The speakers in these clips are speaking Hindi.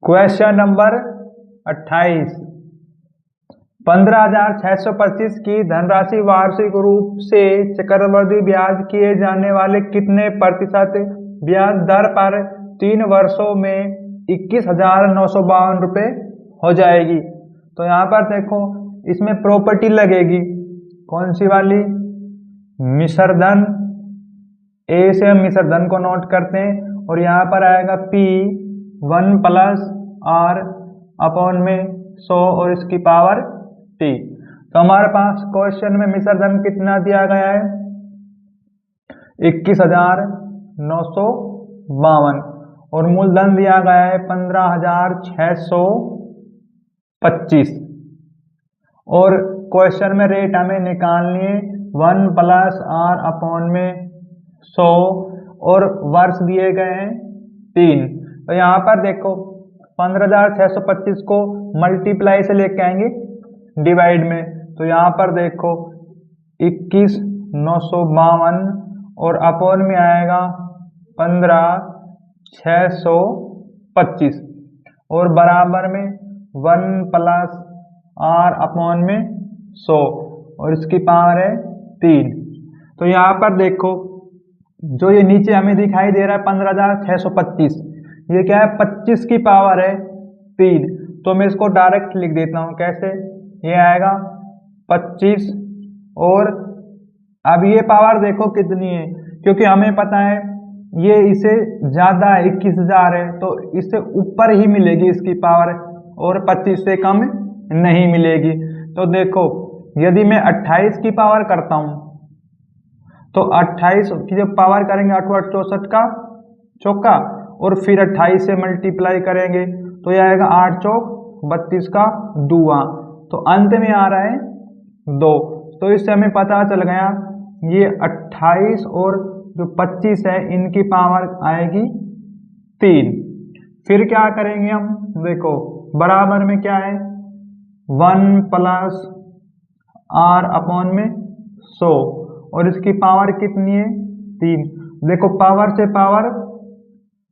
Question number 28। 15,625 की धनराशि वार्षिक रूप से चक्रवृद्धि ब्याज किए जाने वाले कितने प्रतिशत ब्याज दर पर 3 वर्षों में 21,952 रुपये हो जाएगी। तो यहाँ पर देखो, इसमें प्रॉपर्टी लगेगी कौन सी वाली, मिश्रधन। ए से हम मिश्रधन को नोट करते हैं और यहाँ पर आएगा P1 प्लस R अपॉन में 100 और इसकी पावर T। तो हमारे पास क्वेश्चन में मिश्रधन कितना दिया गया है, 21,952 और मूलधन दिया गया है 15,625 और क्वेश्चन में रेट हमें निकालनी है 1 प्लस R अपॉन में 100 और वर्ष दिए गए हैं 3। तो यहाँ पर देखो 15,625 को मल्टीप्लाई से लेके आएंगे डिवाइड में, तो यहाँ पर देखो 21,952 और अपॉन में आएगा 15,625 और बराबर में 1 प्लस R अपॉन में 100 और इसकी पावर है 3। तो यहाँ पर देखो जो ये नीचे हमें दिखाई दे रहा है 15,625, ये क्या है, 25 की पावर है 3। तो मैं इसको डायरेक्ट लिख देता हूँ, कैसे, ये आएगा 25 और अब ये पावर देखो कितनी है, क्योंकि हमें पता है ये इसे ज़्यादा है, 21,000 है, तो इससे ऊपर ही मिलेगी इसकी पावर और 25 से कम नहीं मिलेगी। तो देखो यदि मैं 28 की पावर करता हूँ तो 28 की जब पावर करेंगे 8 8 64 का चौका और फिर 28 से मल्टीप्लाई करेंगे तो यह आएगा 8 चौक 32 का दुआ, तो अंत में आ रहा है 2। तो इससे हमें पता चल गया ये 28 और जो 25 है इनकी पावर आएगी 3। फिर क्या करेंगे हम, देखो बराबर में क्या है 1 प्लस R अपॉन में 100 और इसकी पावर कितनी है 3। देखो पावर से पावर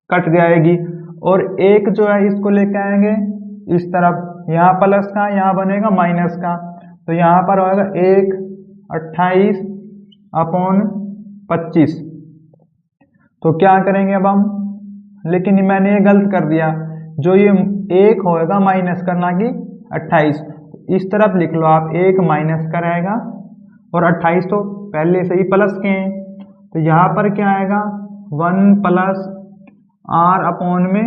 कट जाएगी और एक जो है इसको लेके आएंगे इस तरफ, यहाँ प्लस का यहाँ बनेगा माइनस का, तो यहाँ पर होगा 1 28 अपॉन 25। तो क्या करेंगे अब हम, लेकिन मैंने ये गलत कर दिया, जो ये 1 होएगा माइनस करना कि 28, इस तरफ लिख लो आप, 1 माइनस कराएगा और 28 तो पहले से ही प्लस के हैं, तो यहाँ पर क्या आएगा 1 प्लस R अपॉन में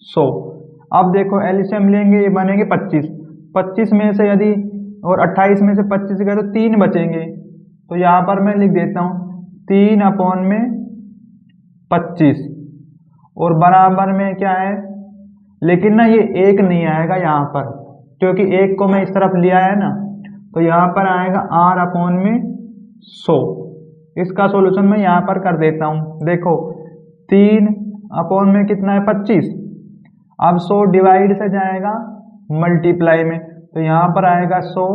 100। अब देखो एलसीएम लेंगे, ये बनेंगे 25, 25 में से यदि और 28 में से 25 गए तो 3 बचेंगे, तो यहाँ पर मैं लिख देता हूँ 3 अपॉन में 25 और बराबर में क्या है, लेकिन ना ये 1 नहीं आएगा यहाँ पर, क्योंकि 1 को मैं इस तरफ लिया है ना, तो यहाँ पर आएगा R अपॉन में 100। इसका सॉल्यूशन मैं यहाँ पर कर देता हूँ। देखो 3 अपॉन में कितना है 25, अब 100 डिवाइड से जाएगा मल्टीप्लाई में, तो यहाँ पर आएगा 100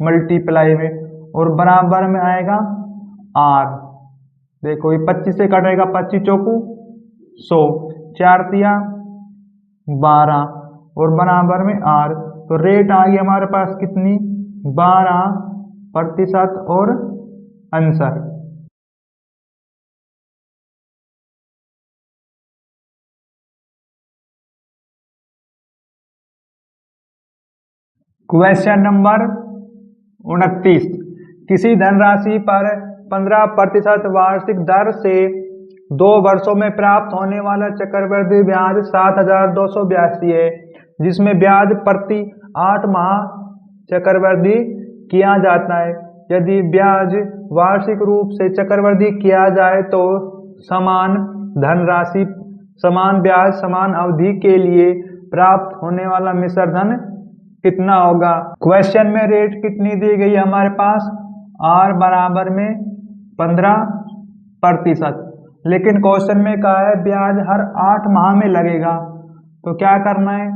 मल्टीप्लाई में और बराबर में आएगा R। देखो ये 25 से कटेगा, 25 चौकू 100, 4 तिया 12 और बराबर में R। तो रेट आ गई हमारे पास कितनी, 12% और आंसर। Question number 29। किसी धनराशि पर 15% वार्षिक दर से 2 वर्षों में प्राप्त होने वाला चक्रवृद्धि ब्याज 7,282 है, जिसमें ब्याज प्रति 8 माह चक्रवृद्धि किया जाता है। यदि ब्याज वार्षिक रूप से चक्रवृद्धि किया जाए तो समान धनराशि समान ब्याज समान अवधि के लिए प्राप्त होने वाला मिश्रधन कितना होगा। क्वेश्चन में रेट कितनी दी गई है हमारे पास, R बराबर में 15%, लेकिन क्वेश्चन में कहा है ब्याज हर 8 माह में लगेगा। तो क्या करना है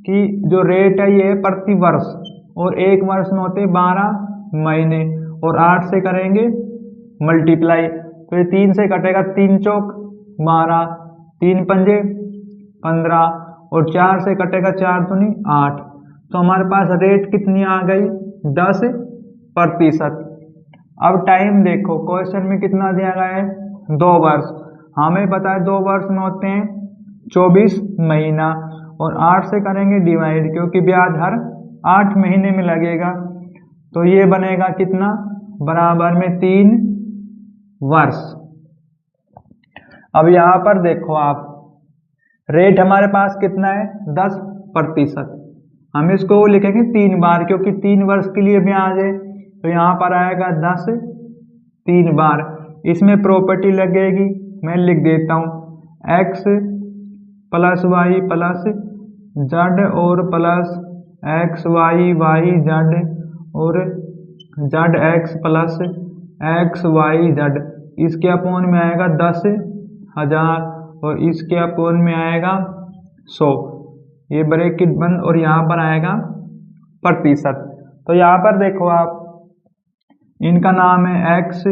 कि जो रेट है ये प्रति वर्ष और 1 वर्ष में होते 12 महीने और 8 से करेंगे मल्टीप्लाई, तो ये 3 से कटेगा, 3 चौक 12, 3 पंजे 15 और 4 से कटेगा 4 दूनी 8। तो हमारे पास रेट कितनी आ गई 10%। अब टाइम देखो, क्वेश्चन में कितना दिया गया है 2 वर्ष। हमें पता है 2 वर्ष में होते हैं 24 महीना, और 8 से करेंगे डिवाइड, क्योंकि ब्याज हर 8 महीने में लगेगा। तो ये बनेगा कितना, बराबर में 3 वर्ष। अब यहाँ पर देखो आप, रेट हमारे पास कितना है 10%। हम इसको लिखेंगे 3 बार, क्योंकि 3 वर्ष के लिए ब्याज है। तो यहाँ पर आएगा 10 3 बार। इसमें प्रॉपर्टी लगेगी, मैं लिख देता हूँ, x plus Y plus Z और plus X Y Y Z और Z X plus X Y Z. इसके अपोन में आएगा 10,000 और इसके अपोन में आएगा 100। ये ब्रैकेट बंद और यहाँ पर आएगा प्रतिशत। तो यहाँ पर देखो आप, इनका नाम है एक्स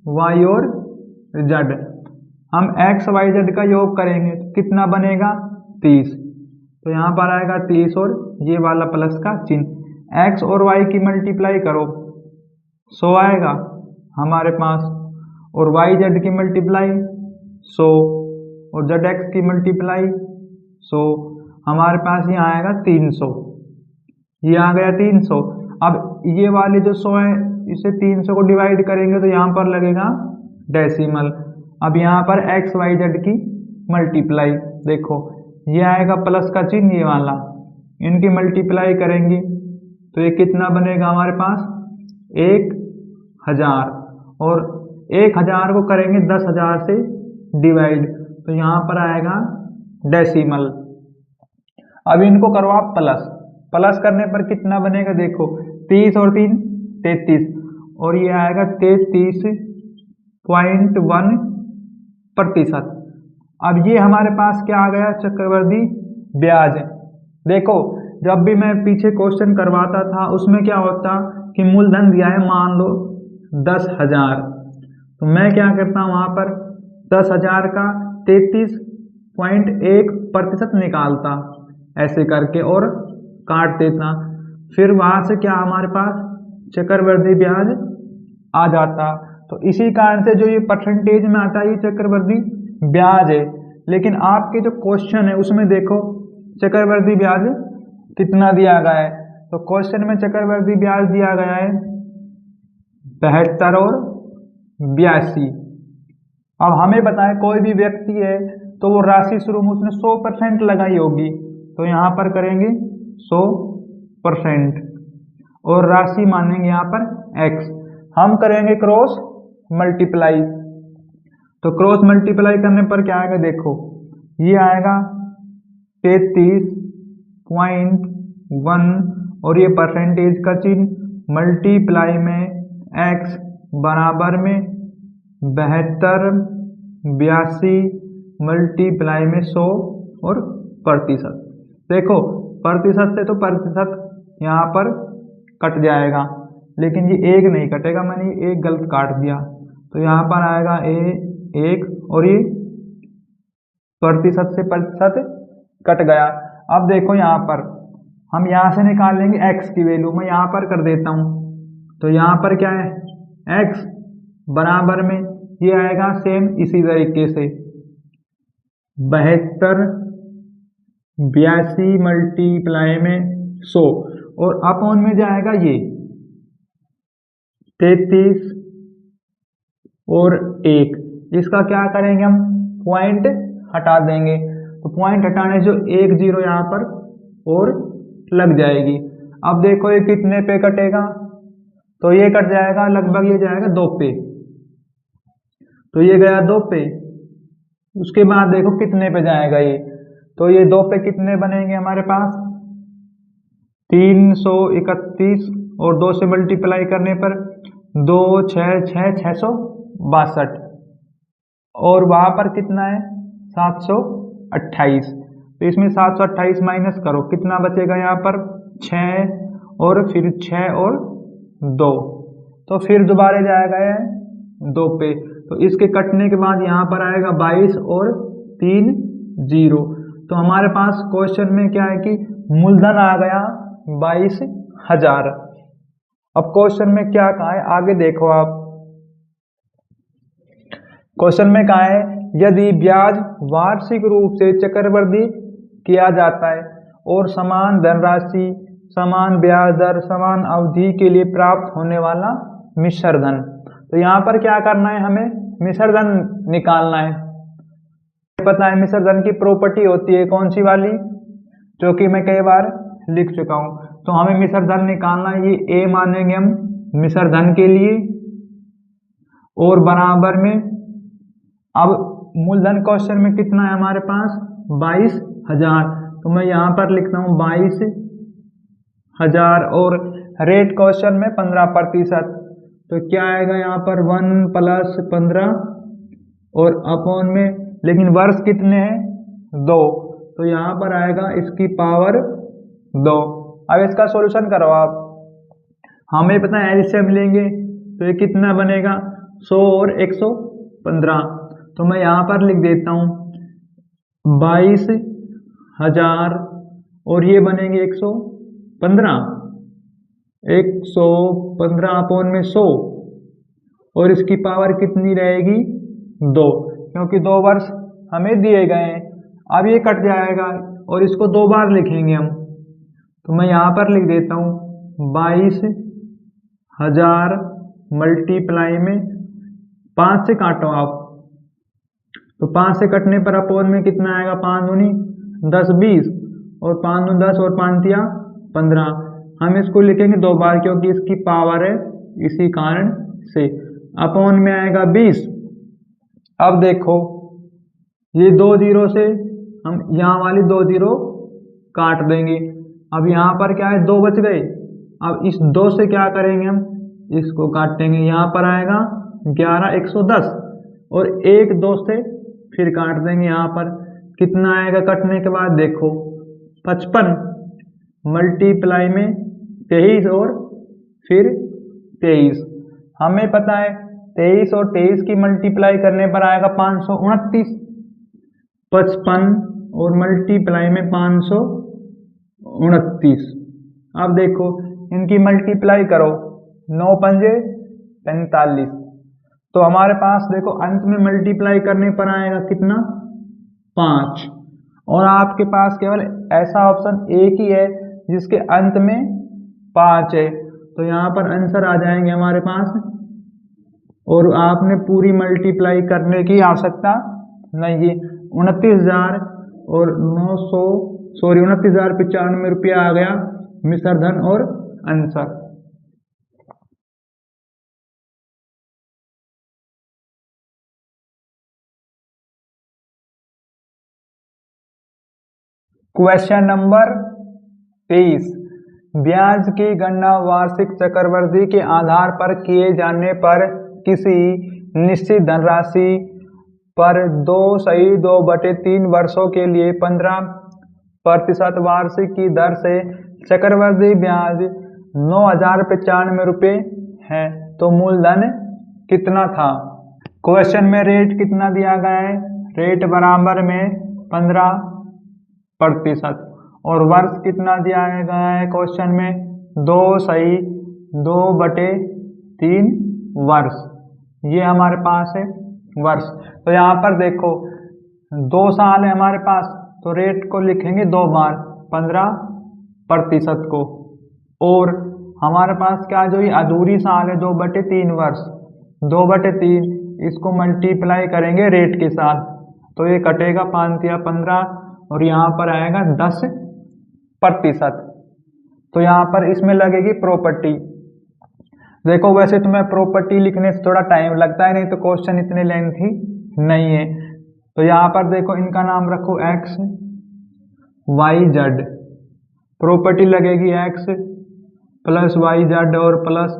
वाई और जेड। हम एक्स वाई जेड का योग करेंगे तो कितना बनेगा 30। तो यहाँ पर आएगा 30 और ये वाला प्लस का चिन्ह। एक्स और वाई की मल्टीप्लाई करो 100 आएगा हमारे पास, और वाई जेड की मल्टीप्लाई 100 और जेड एक्स की मल्टीप्लाई 100। हमारे पास यहाँ आएगा 300। ये आ गया 300। अब ये वाले जो 100 है, इसे 300 को डिवाइड करेंगे तो यहाँ पर लगेगा डेसिमल। अब यहाँ पर एक्स वाई जेड की मल्टीप्लाई देखो, ये आएगा प्लस का चिन्ह, ये वाला, इनकी मल्टीप्लाई करेंगे तो ये कितना बनेगा हमारे पास 1000, और 1000 को करेंगे 10,000 से डिवाइड तो यहाँ पर आएगा डेसिमल। अब इनको करो आप प्लस, प्लस करने पर कितना बनेगा देखो, 30 और 3 33, और ये आएगा 33.1%। अब ये हमारे पास क्या आ गया, चक्रवृद्धि ब्याज। देखो जब भी मैं पीछे क्वेश्चन करवाता था उसमें क्या होता कि मूलधन दिया है मान लो 10,000, तो मैं क्या करता हूँ वहाँ पर 10,000 का 33.1% निकालता ऐसे करके और काट देता, फिर वहाँ से क्या हमारे पास चक्रवृद्धि ब्याज आ जाता। तो इसी कारण से जो ये परसेंटेज में आता है ये चक्रवृद्धि ब्याज है। लेकिन आपके जो क्वेश्चन है उसमें देखो चक्रवृद्धि ब्याज कितना दिया गया है, तो क्वेश्चन में चक्रवृद्धि ब्याज दिया गया है 72 और 82। अब हमें बताएं कोई भी व्यक्ति है तो वो राशि शुरू में उसने 100% लगाई होगी, तो यहाँ पर करेंगे 100% और राशि मानेंगे यहाँ पर x। हम करेंगे क्रॉस मल्टीप्लाई, तो क्रॉस मल्टीप्लाई करने पर क्या आएगा देखो, ये आएगा 33.1 और ये परसेंटेज का चिन्ह मल्टीप्लाई में x बराबर में 72 82 मल्टीप्लाई में 100 और प्रतिशत। देखो प्रतिशत से तो प्रतिशत यहाँ पर कट जाएगा, लेकिन ये एक नहीं कटेगा, मैंने एक गलत काट दिया, तो यहाँ पर आएगा एक और ये प्रतिशत से प्रतिशत कट गया। अब देखो यहाँ पर हम यहाँ से निकालेंगे x की वैल्यू, मैं यहाँ पर कर देता हूँ, तो यहाँ पर क्या है x बराबर में ये आएगा सेम इसी तरीके से 72 82 मल्टीप्लाई में 100 और अपॉन में जाएगा ये 33 और 1। इसका क्या करेंगे हम पॉइंट हटा देंगे, तो पॉइंट हटाने से जो 1 0 यहाँ पर और लग जाएगी। अब देखो ये कितने पे कटेगा, तो ये कट जाएगा लगभग, ये जाएगा 2 पे, तो ये गया 2 पे। उसके बाद देखो कितने पे जाएगा ये, तो ये 2 पे कितने बनेंगे हमारे पास 331 और 2 से मल्टीप्लाई करने पर 2 6 6 662 और वहां पर कितना है 728। तो इसमें 728 माइनस करो कितना बचेगा यहाँ पर 6 और फिर 6 और 2, तो फिर दोबारा जाएगा ये 2 पे, तो इसके कटने के बाद यहाँ पर आएगा 22 और 3 0। तो हमारे पास क्वेश्चन में क्या है कि मूलधन आ गया 22,000। अब क्वेश्चन में क्या कहा है आगे देखो आप। क्वेश्चन में कहा है यदि ब्याज वार्षिक रूप से चक्रवृद्धि किया जाता है और समान धनराशि, समान ब्याज दर, समान अवधि के लिए प्राप्त होने वाला मिश्र धन, तो यहाँ पर क्या करना है, हमें मिश्र धन निकालना है। पता है मिश्र धन की प्रॉपर्टी होती है कौन सी वाली, जो कि मैं कई बार लिख चुका हूं। तो हमें मिश्र धन निकालना है, ये ए मानेंगे हम मिश्र धन के लिए, और बराबर में अब मूलधन क्वेश्चन में कितना है हमारे पास 22,000, तो मैं यहाँ पर लिखता हूँ 22,000 और रेट क्वेश्चन में 15%, तो क्या आएगा यहाँ पर 1 + 15 और अपॉन में, लेकिन वर्ष कितने हैं 2, तो यहाँ पर आएगा इसकी पावर 2। अब इसका सॉल्यूशन करो आप, हमें पता है एलसीएम लेंगे तो ये कितना बनेगा 100 और 115, तो मैं यहाँ पर लिख देता हूँ 22,000 और ये बनेंगे 115 अपॉन में 100 और इसकी पावर कितनी रहेगी 2, क्योंकि 2 वर्ष हमें दिए गए हैं। अब ये कट जाएगा और इसको 2 बार लिखेंगे हम, तो मैं यहाँ पर लिख देता हूँ 22,000 मल्टीप्लाई में 5 से काटो आप, तो 5 से कटने पर अपॉन में कितना आएगा 5 दूनी 10 20 और 5 दूनी 10 और 5 तिया 15। हम इसको लिखेंगे 2 बार क्योंकि इसकी पावर है, इसी कारण से अपॉन में आएगा 20। अब देखो ये 2 0 से हम यहाँ वाली 2 0 काट देंगे। अब यहाँ पर क्या है 2 बच गए, अब इस 2 से क्या करेंगे हम इसको काटेंगे, यहाँ पर आएगा 11 110 और 1 2 से फिर काट देंगे, यहाँ पर कितना आएगा कटने के बाद देखो 55 मल्टीप्लाई में 23 और फिर 23। हमें पता है 23 और 23 की मल्टीप्लाई करने पर आएगा 529, 55 और मल्टीप्लाई में 529। अब देखो इनकी मल्टीप्लाई करो 9 पंजे 45, तो हमारे पास देखो अंत में मल्टीप्लाई करने पर आएगा कितना 5, और आपके पास केवल ऐसा ऑप्शन एक ही है जिसके अंत में 5 है, तो यहाँ पर आंसर आ जाएंगे हमारे पास, और आपने पूरी मल्टीप्लाई करने की आवश्यकता नहीं है। 29,000 और 29,095 रुपया आ गया मिश्र धन और आंसर। क्वेश्चन नंबर 23, ब्याज की गणना वार्षिक चक्रवृद्धि के आधार पर किए जाने पर किसी निश्चित धनराशि पर 2/2/3 वर्षों के लिए 15% वार्षिक की दर से चक्रवृद्धि ब्याज 9,095 रुपये है, तो मूलधन कितना था। क्वेश्चन में रेट कितना दिया गया है, रेट बराबर में 15% और वर्ष कितना दिया गया है क्वेश्चन में 2/2/3 वर्ष, ये हमारे पास है वर्ष। तो यहाँ पर देखो 2 साल है हमारे पास, तो रेट को लिखेंगे 2 बार 15% को, और हमारे पास क्या जो ये अधूरी साल है 2/3 वर्ष, 2/3 इसको मल्टीप्लाई करेंगे रेट के साथ, तो ये कटेगा 5 या 15 और यहाँ पर आएगा 10%। तो यहाँ पर इसमें लगेगी प्रॉपर्टी। देखो वैसे तो मैं प्रॉपर्टी लिखने से थोड़ा टाइम लगता है, नहीं तो क्वेश्चन इतने लेंथी नहीं है। तो यहाँ पर देखो इनका नाम रखो x y z, प्रॉपर्टी लगेगी x + y z और plus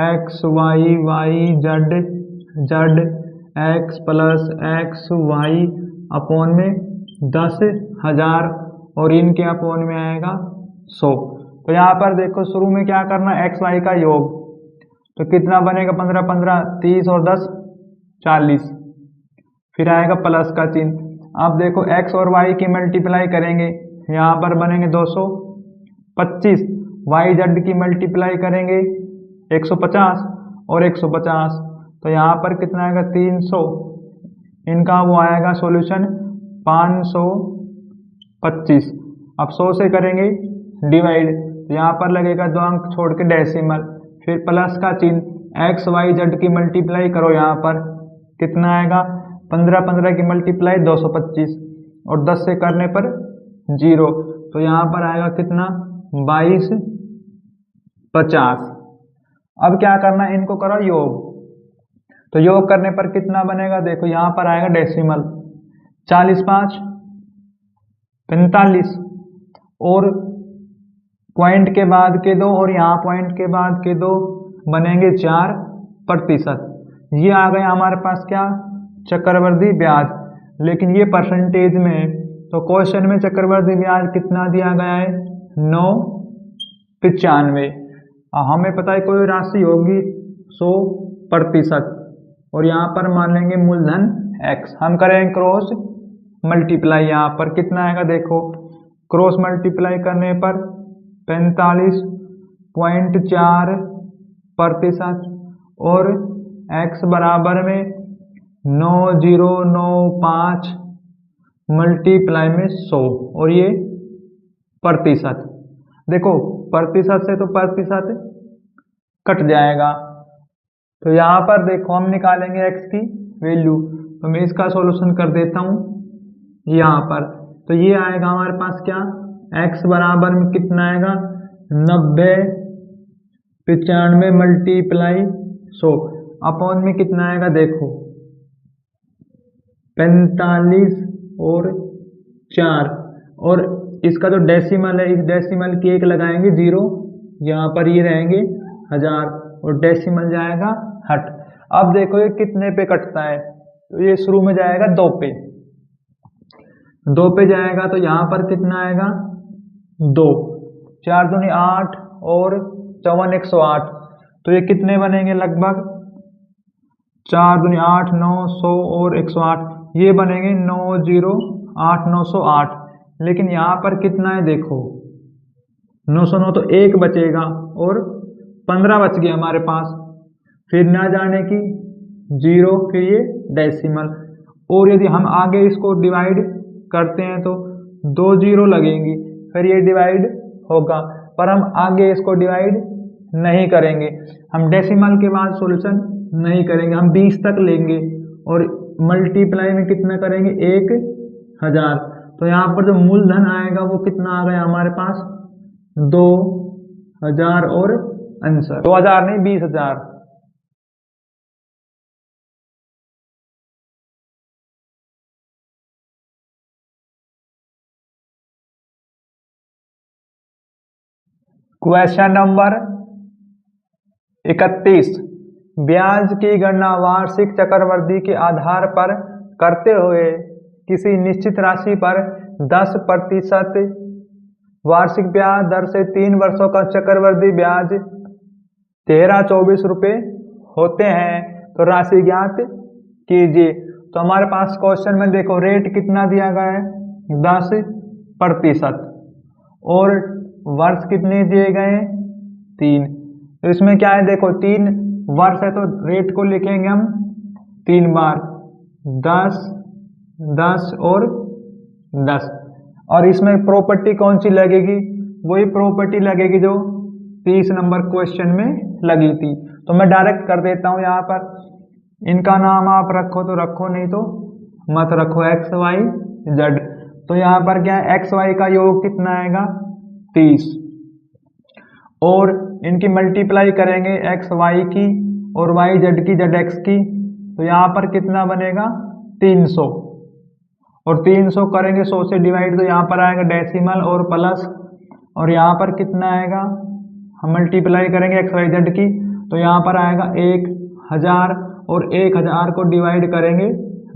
x y z x + x y upon में 10,000 और इनके अपॉन में आएगा 100। तो यहाँ पर देखो शुरू में क्या करना x y का योग, तो कितना बनेगा 15 15 30 और 10 40, फिर आएगा प्लस का चिन्ह। अब देखो x और y की मल्टीप्लाई करेंगे, यहाँ पर बनेंगे 225, वाई जेड की मल्टीप्लाई करेंगे 150 और 150, तो यहाँ पर कितना आएगा 300, इनका वो आएगा सॉल्यूशन 525। अब 100 से करेंगे डिवाइड, तो यहाँ पर लगेगा 2 अंक छोड़ के डेसिमल, फिर प्लस का चिन्ह, एक्स वाई जेड की मल्टीप्लाई करो, यहाँ पर कितना आएगा 15 की मल्टीप्लाई 225 और 10 से करने पर 0, तो यहाँ पर आएगा कितना 2250। अब क्या करना है, इनको करो योग, तो योग करने पर कितना बनेगा, देखो यहाँ पर आएगा डेसिमल 40 5 45 और पॉइंट के बाद के 2 और यहाँ पॉइंट के बाद के 2 बनेंगे 4%। ये आ गया हमारे पास क्या, चक्रवृद्धि ब्याज, लेकिन ये परसेंटेज में, तो क्वेश्चन में चक्रवृद्धि ब्याज कितना दिया गया है 995। हमें पता है कोई राशि होगी 100% और यहाँ पर मान लेंगे मूलधन x, हम करेंगे क्रॉस मल्टीप्लाई, यहाँ पर कितना आएगा देखो, क्रॉस मल्टीप्लाई करने पर 45.4% और x बराबर में 9095 मल्टीप्लाई में 100 और ये प्रतिशत, देखो प्रतिशत से तो प्रतिशत कट जाएगा, तो यहाँ पर देखो हम निकालेंगे x की वैल्यू, तो मैं इसका सॉल्यूशन कर देता हूँ यहाँ पर, तो ये आएगा हमारे पास क्या, x बराबर में कितना आएगा 9095 मल्टीप्लाई 100 अपॉन में कितना आएगा देखो 45 और 4 और इसका जो डेसिमल है, इस डेसिमल की 1 लगाएंगे 0, यहाँ पर ये रहेंगे 1000 और डेसिमल जाएगा हट। अब देखो ये कितने पे कटता है, तो ये शुरू में जाएगा 2 पे, 2 पे जाएगा, तो यहाँ पर कितना आएगा 2, 4 दूनी 8 और 54 108, तो ये कितने बनेंगे लगभग 4 दूनी 8 900 और 108, ये बनेंगे 908 908, लेकिन यहाँ पर कितना है देखो 909, तो 1 बचेगा और 15 बच गया हमारे पास, फिर ना जाने की 0, फिर ये डेसिमल, और यदि हम आगे इसको डिवाइड करते हैं तो 2 0 लगेंगी, फिर ये डिवाइड होगा, पर हम आगे इसको डिवाइड नहीं करेंगे, हम डेसिमल के बाद सॉल्यूशन नहीं करेंगे, हम 20 तक लेंगे और मल्टीप्लाई में कितना करेंगे 1000, तो यहाँ पर जो मूलधन आएगा वो कितना आ गया हमारे पास 2000 और आंसर 2000 नहीं 20,000। क्वेश्चन नंबर 31, ब्याज की गणना वार्षिक चक्रवृद्धि के आधार पर करते हुए किसी निश्चित राशि पर 10% वार्षिक ब्याज दर से 3 वर्षों का चक्रवृद्धि ब्याज 1324 रुपये होते हैं, तो राशि ज्ञात कीजिए। तो हमारे पास क्वेश्चन में देखो रेट कितना दिया गया है 10% और वर्ष कितने दिए गए हैं 3, तो इसमें क्या है देखो 3 वर्ष है तो रेट को लिखेंगे हम 3 बार 10 10 और 10, और इसमें प्रॉपर्टी कौन सी लगेगी, वही प्रॉपर्टी लगेगी जो 30 नंबर क्वेश्चन में लगी थी, तो मैं डायरेक्ट कर देता हूँ यहाँ पर, इनका नाम आप रखो तो रखो, नहीं तो मत रखो, एक्स वाई जेड, तो यहाँ पर क्या है एक्स वाई का योग कितना आएगा 30 और इनकी मल्टीप्लाई करेंगे एक्स वाई की और वाई जेड की जेड एक्स की, तो यहाँ पर कितना बनेगा 300 और 300 करेंगे 100 से डिवाइड, तो यहाँ पर आएगा डेसिमल और प्लस, और यहाँ पर कितना आएगा हम मल्टीप्लाई करेंगे एक्स वाई जेड की, तो यहाँ पर आएगा 1000 और 1000 को डिवाइड करेंगे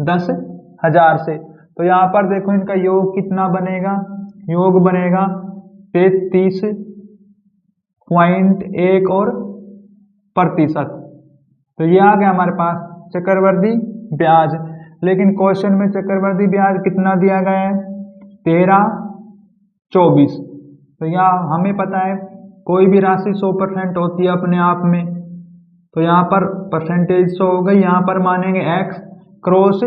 10,000 से, तो यहाँ पर देखो इनका योग कितना बनेगा, योग बनेगा 33.1 और प्रतिशत, तो ये आ गया हमारे पास चक्रवृद्धि ब्याज। लेकिन क्वेश्चन में चक्रवृद्धि ब्याज कितना दिया गया है, 1324। तो यहाँ हमें पता है कोई भी राशि 100% होती है अपने आप में, तो यहाँ पर परसेंटेज 100 हो गई, यहाँ पर मानेंगे x क्रॉस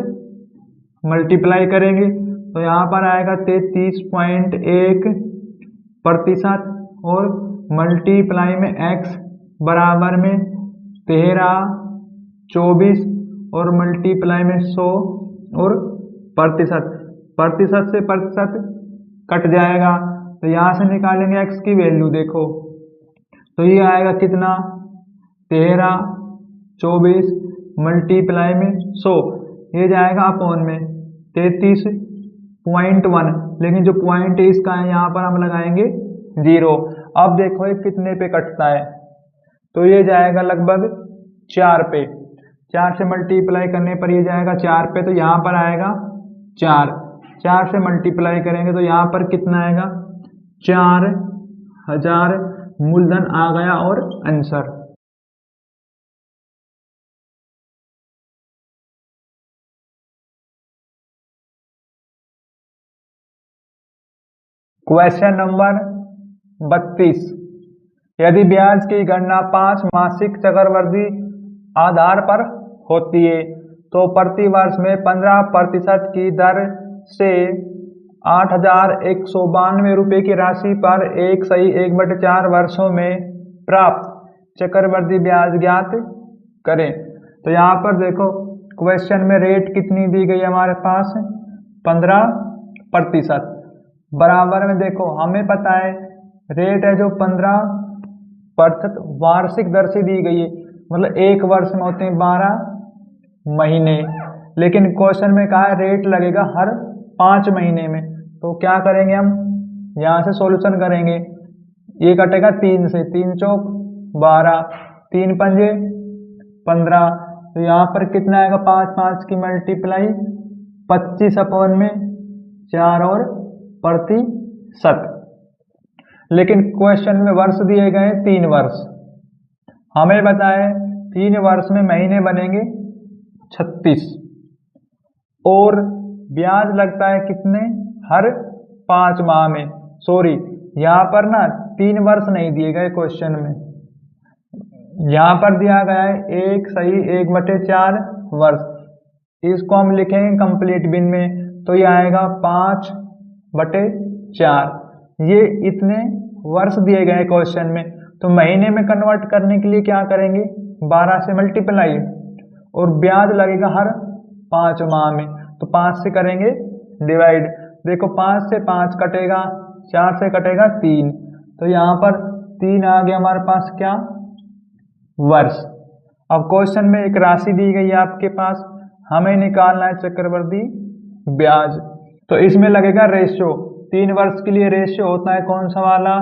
मल्टीप्लाई करेंगे तो यहाँ पर आएगा 33.1% और मल्टीप्लाई में x बराबर में 1324 और मल्टीप्लाई में 100 और प्रतिशत, प्रतिशत से प्रतिशत कट जाएगा तो यहाँ से निकालेंगे x की वैल्यू। देखो तो ये आएगा कितना, 1324 मल्टीप्लाई में 100, ये जाएगा अपॉन में 33.1, लेकिन जो पॉइंट है इसका है यहाँ पर हम लगाएंगे 0। अब देखो ये कितने पे कटता है, तो ये जाएगा लगभग 4 पे, 4 से मल्टीप्लाई करने पर ये जाएगा 4 पे, तो यहाँ पर आएगा 4, 4 से मल्टीप्लाई करेंगे तो यहाँ पर कितना आएगा, 4000 मूलधन आ गया और आंसर। क्वेश्चन नंबर 32, यदि ब्याज की गणना 5 मासिक चक्रवृद्धि आधार पर होती है तो प्रति वर्ष में 15% की दर से 8,192 रुपये की राशि पर 1/4 वर्षों में प्राप्त चक्रवृद्धि ब्याज ज्ञात करें। तो यहाँ पर देखो क्वेश्चन में रेट कितनी दी गई हमारे पास, 15%, बराबर में देखो हमें पता है रेट है जो 15% वार्षिक दर से दी गई है, मतलब एक वर्ष में होते हैं 12 महीने, लेकिन क्वेश्चन में कहा है रेट लगेगा हर 5 महीने में। तो क्या करेंगे हम, यहाँ से सॉल्यूशन करेंगे, ये कटेगा 3 से, 3 चौक 12, 3 पंजे 15, तो यहाँ पर कितना आएगा, 5 5 की मल्टीप्लाई 25 अपॉन में 4 और प्रतिशत। लेकिन क्वेश्चन में वर्ष दिए गए 3 वर्ष, हमें बताए 3 वर्ष में महीने बनेंगे 36 और ब्याज लगता है कितने, हर 5 माह में। सॉरी यहाँ पर ना 3 वर्ष नहीं दिए गए क्वेश्चन में, यहाँ पर दिया गया है 1/4 वर्ष, इसको हम लिखेंगे कंप्लीट बिन में, तो ये आएगा 5/4। ये इतने वर्ष दिए गए क्वेश्चन में, तो महीने में कन्वर्ट करने के लिए क्या करेंगे, 12 से मल्टीप्लाई और ब्याज लगेगा हर 5 माह में, तो 5 से करेंगे डिवाइड। देखो 5 से 5 कटेगा, 4 से कटेगा 3, तो यहाँ पर 3 आ गया हमारे पास क्या, वर्ष। अब क्वेश्चन में एक राशि दी गई है आपके पास, हमें निकालना है चक्रवृद्धि ब्याज, तो इसमें लगेगा रेशियो। 3 वर्ष के लिए रेशियो होता है कौन सा वाला,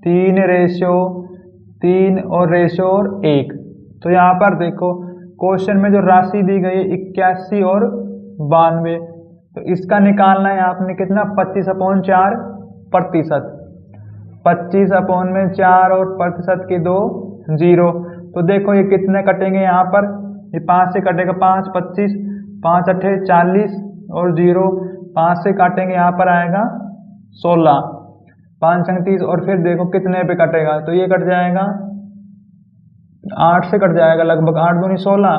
3:3 और रेशियो और 1। तो यहाँ पर देखो क्वेश्चन में जो राशि दी गई है 81 और 92, तो इसका निकालना है आपने कितना, 25/4%, 25 अपॉन में 4 और प्रतिशत के 2 0। तो देखो ये कितने कटेंगे, यहाँ पर ये 5 से कटेगा 5 25, 5 8 40 और 0, 5 से काटेंगे यहाँ पर आएगा 16, 5 30 और फिर देखो कितने पे कटेगा, तो ये कट जाएगा 8 से कट जाएगा लगभग, 8 दूनी 16,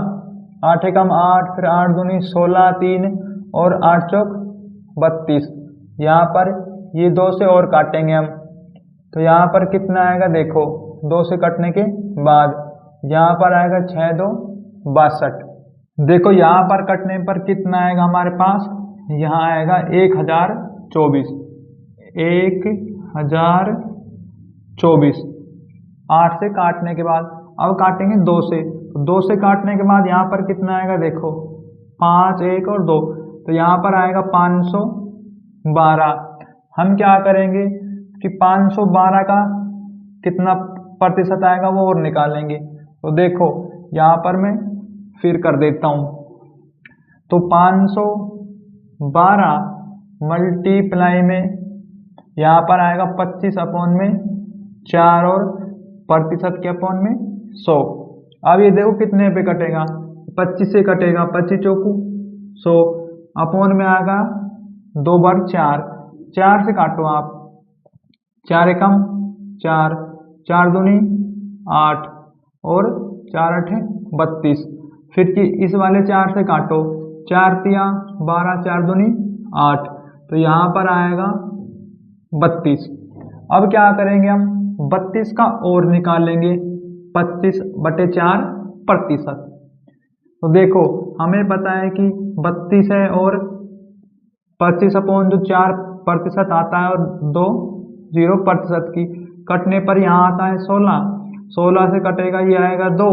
8 एकम 8, फिर 8 दूनी 16, 3 और 8 चौक 32। यहाँ पर ये 2 से और काटेंगे हम, तो यहाँ पर कितना आएगा, देखो 2 से कटने के बाद यहाँ पर आएगा 6 2 62। देखो यहाँ पर कटने पर कितना आएगा हमारे पास, यहाँ आएगा 1024, 1024 8 से काटने के बाद। अब काटेंगे 2 से, तो 2 से काटने के बाद यहाँ पर कितना आएगा, देखो 5 1 और 2, तो यहाँ पर आएगा 512। हम क्या करेंगे कि 512 का कितना प्रतिशत आएगा वो और निकालेंगे। तो देखो यहाँ पर मैं फिर कर देता हूँ, तो 512 मल्टीप्लाई में यहाँ पर आएगा 25 अपॉन में 4 और प्रतिशत के अपॉन में 100। अब ये देखो कितने पे कटेगा, 25 से कटेगा, 25 चौकू 100 अपोन में आएगा 2 बार 4, 4 से काटो आप, 4 एकम 4, 4 दूनी 8 और 4 अठे 32। फिर कि इस वाले 4 से काटो, 4 तिया 12, 4 दूनी 8, तो यहाँ पर आएगा 32। अब क्या करेंगे हम, 32 का और निकालेंगे 25/4%। तो देखो हमें पता है कि 32 है और 25 अपोन जो 4% आता है और 2 0% की कटने पर यहाँ आता है 16, 16 से कटेगा ये आएगा 2,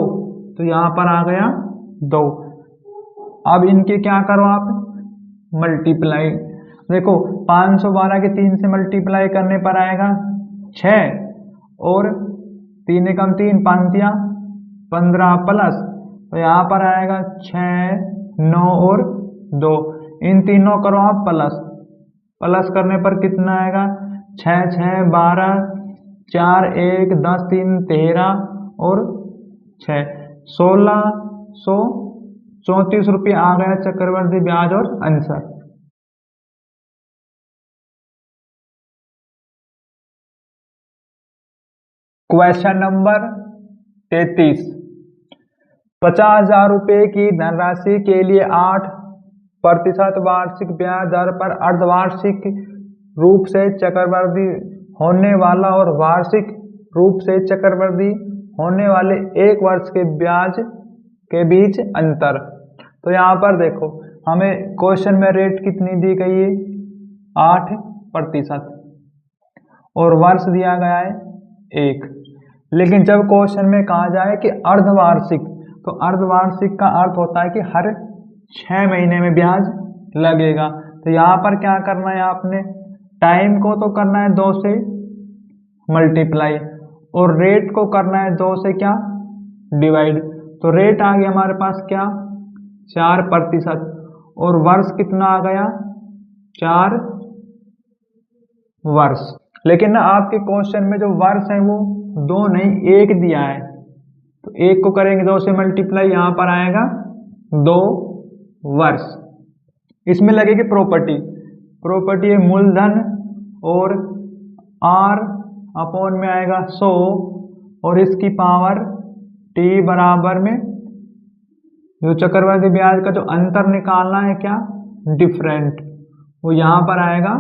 तो यहाँ पर आ गया 2। अब इनके क्या करो आप, मल्टीप्लाई। देखो 512 के 3 से मल्टीप्लाई करने पर आएगा 6 और 3 एकम 3, 5 तिया 15 प्लस, तो यहाँ पर आएगा 6, 9 और 2। इन तीनों करो आप प्लस, प्लस करने पर कितना आएगा, 6, 6 12, 4 1 10 3 13 और 6 1634 रुपये आ गया चक्रवर्ती ब्याज और आंसर। क्वेश्चन नंबर 33, 50,000 रुपये की धनराशि के लिए 8% वार्षिक ब्याज दर पर अर्धवार्षिक रूप से चक्रवृद्धि होने वाला और वार्षिक रूप से चक्रवृद्धि होने वाले 1 वर्ष के ब्याज के बीच अंतर। तो यहाँ पर देखो हमें क्वेश्चन में रेट कितनी दी गई है, 8% और वर्ष दिया गया है 1। लेकिन जब क्वेश्चन में कहा जाए कि अर्धवार्षिक, तो अर्धवार्षिक का अर्थ होता है कि हर 6 महीने में ब्याज लगेगा। तो यहाँ पर क्या करना है आपने, टाइम को तो करना है 2 से मल्टीप्लाई और रेट को करना है 2 से क्या डिवाइड। तो रेट आ गया हमारे पास क्या 4% और वर्ष कितना आ गया 4 वर्ष। लेकिन ना आपके क्वेश्चन में जो वर्ष है वो 2 नहीं 1 दिया है, तो 1 को करेंगे 2 से मल्टीप्लाई, यहाँ पर आएगा 2 वर्ष। इसमें लगेगी प्रॉपर्टी, प्रॉपर्टी है मूलधन और R अपोन में आएगा 100 और इसकी पावर T बराबर में जो चक्रवर्ती ब्याज का जो अंतर निकालना है क्या डिफरेंट, वो यहाँ पर आएगा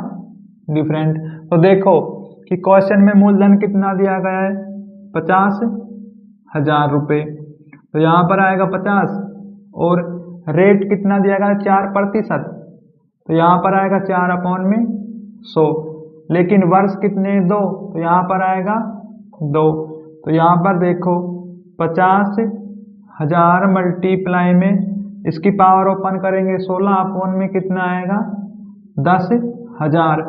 डिफरेंट। तो देखो कि क्वेश्चन में मूलधन कितना दिया गया है 50,000 रुपये, तो यहाँ पर आएगा 50 और रेट कितना दिया गया है 4%, तो यहाँ पर आएगा 4 अपोन में 100। लेकिन वर्ष कितने 2, तो यहाँ पर आएगा 2। तो यहाँ पर देखो 50,000 मल्टीप्लाई में इसकी पावर ओपन करेंगे 16 अपोन में कितना आएगा 10,000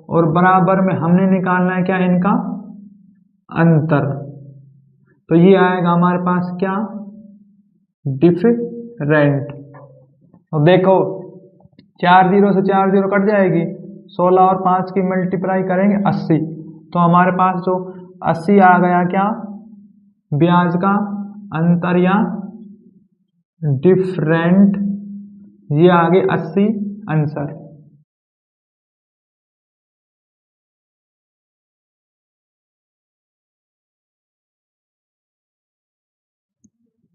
और बराबर में हमने निकालना है क्या इनका अंतर, तो ये आएगा हमारे पास क्या डिफरेंट। तो देखो 4 0 से 4 0 कट जाएगी, 16 और 5 की मल्टीप्लाई करेंगे 80, तो हमारे पास जो 80 आ गया क्या ब्याज का अंतर या डिफरेंट, ये आगे 80 आंसर।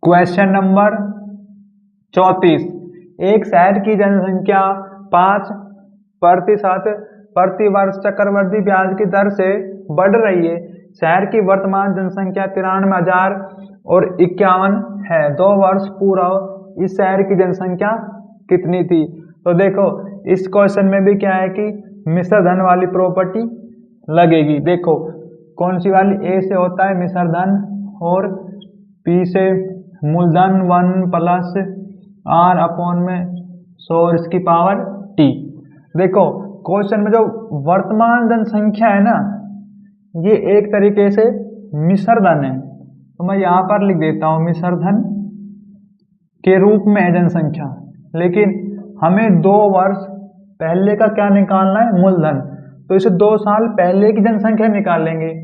क्वेश्चन नंबर 34, एक शहर की जनसंख्या 5% प्रति वर्ष चक्रवृद्धि ब्याज की दर से बढ़ रही है। शहर की वर्तमान जनसंख्या 93,051 है। 2 वर्ष पूर्व इस शहर की जनसंख्या कितनी थी। तो देखो इस क्वेश्चन में भी क्या है कि मिश्र धन वाली प्रॉपर्टी लगेगी। देखो कौन सी वाली, ए से होता है मिश्र धन और पी से मूलधन 1 प्लस R अपोन में 100 और इसकी पावर T। देखो क्वेश्चन में जो वर्तमान जनसंख्या है ना, ये एक तरीके से मिश्र धन है, तो मैं यहाँ पर लिख देता हूँ मिश्र धन के रूप में है जनसंख्या। लेकिन हमें 2 वर्ष पहले का क्या निकालना है मूलधन, तो इसे 2 साल पहले की जनसंख्या निकालेंगे।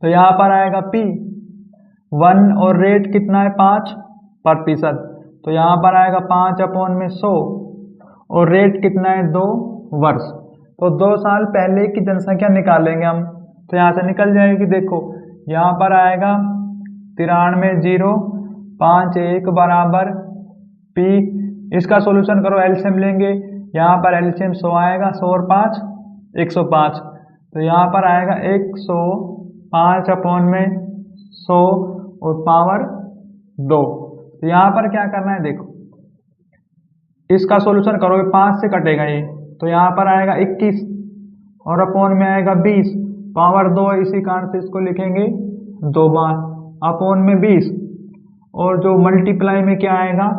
तो यहाँ पर आएगा P 1 और रेट कितना है 5%, तो यहाँ पर आएगा 5 अपोन में 100 और रेट कितना है 2 वर्ष। तो 2 साल पहले की जनसंख्या निकालेंगे हम, तो यहाँ से निकल जाएगी। देखो यहाँ पर आएगा 93,051 बराबर P। इसका सॉल्यूशन करो, एलसीएम लेंगे। यहाँ पर एलसीएम 100 आएगा, 100 और 5 105। तो यहाँ पर आएगा 105 अपॉन में 100 और पावर 2। तो यहाँ पर क्या करना है, देखो इसका सॉल्यूशन करोगे 5 से कटेगा ये, तो यहाँ पर आएगा 21 और अपॉन में आएगा 20, पावर 2, इसी कारण से इसको लिखेंगे 2 बार अपॉन में 20, और जो मल्टीप्लाई में क्या आएगा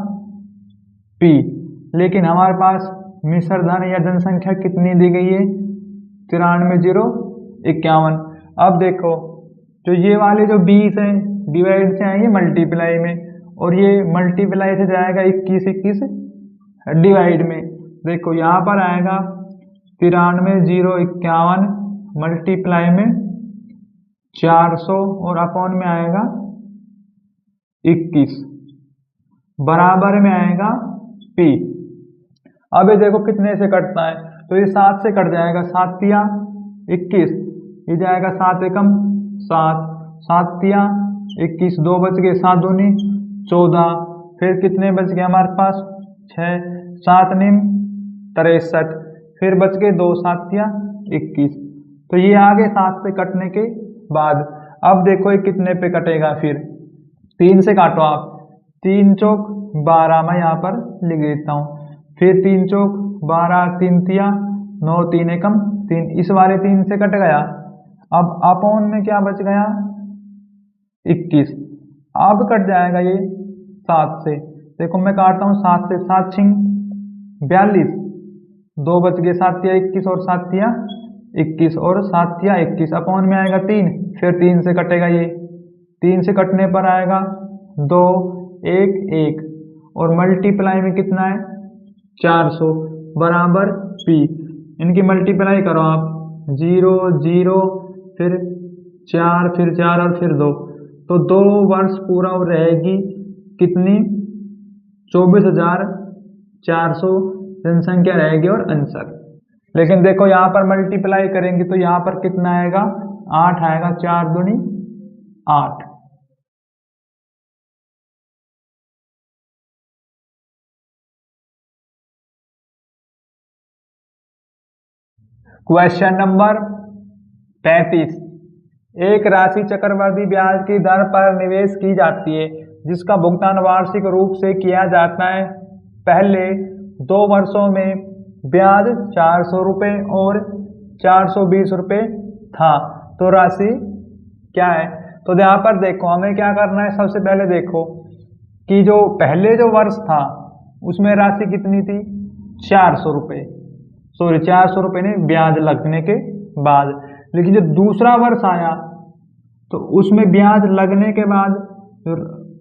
P। लेकिन हमारे पास मिश्र धन या जनसंख्या कितनी दी गई है 93,051। अब देखो जो ये वाले जो 20 है डिवाइड से आएंगे मल्टीप्लाई में, और ये मल्टीप्लाई से जाएगा 21 डिवाइड में। देखो यहाँ पर आएगा 93,051 मल्टीप्लाई में 400 और अपॉन में आएगा 21 बराबर में आएगा P। अब ये देखो कितने से कटता है, तो ये 7 से कट जाएगा, 7 तिया 21, ये जाएगा 7 एकम 7, 7 तिया 21, 2 बच गए, 7 दूनी 14, फिर कितने बच गए हमारे पास 6, 7 निम 63, फिर बच गए 2, 7 तिया 21। तो ये आगे 7 से कटने के बाद अब देखो ये कितने पे कटेगा, फिर 3 से काटो आप, 3 चौक 12 मैं यहाँ पर लिख देता हूँ, फिर 3 चौक 12, 3 तिया 9, 3 एकम 3, इस वाले 3 से कट गया। अब अपॉन में क्या बच गया 21, अब कट जाएगा ये 7 से। देखो मैं काटता हूँ 7 से, 7 छिंग 42, 2 बच गए, 7 तिया 21 और 7 तिया 21 और 7 तिया 21, अपॉन में आएगा 3, फिर 3 से कटेगा ये, 3 से कटने पर आएगा 2, 1, 1 और मल्टीप्लाई में कितना है 400 बराबर P। इनकी मल्टीप्लाई करो आप, 0 0 फिर 4 फिर 4 और फिर 2, तो 2 वर्ष पूरा रहेगी कितनी 24,400 जनसंख्या रहेगी और आंसर। लेकिन देखो यहाँ पर मल्टीप्लाई करेंगे तो यहाँ पर कितना आएगा 8 आएगा, 4 दूनी 8। क्वेश्चन नंबर 35, एक राशि चक्रवृद्धि ब्याज की दर पर निवेश की जाती है जिसका भुगतान वार्षिक रूप से किया जाता है। पहले 2 वर्षों में ब्याज 400 रुपये और 420 रुपये था, तो राशि क्या है। तो यहाँ पर देखो हमें क्या करना है, सबसे पहले देखो कि जो पहले जो वर्ष था उसमें राशि कितनी थी 400 रुपये, सॉरी 400 रुपये नहीं ब्याज लगने के बाद। लेकिन जो दूसरा वर्ष आया तो उसमें ब्याज लगने के बाद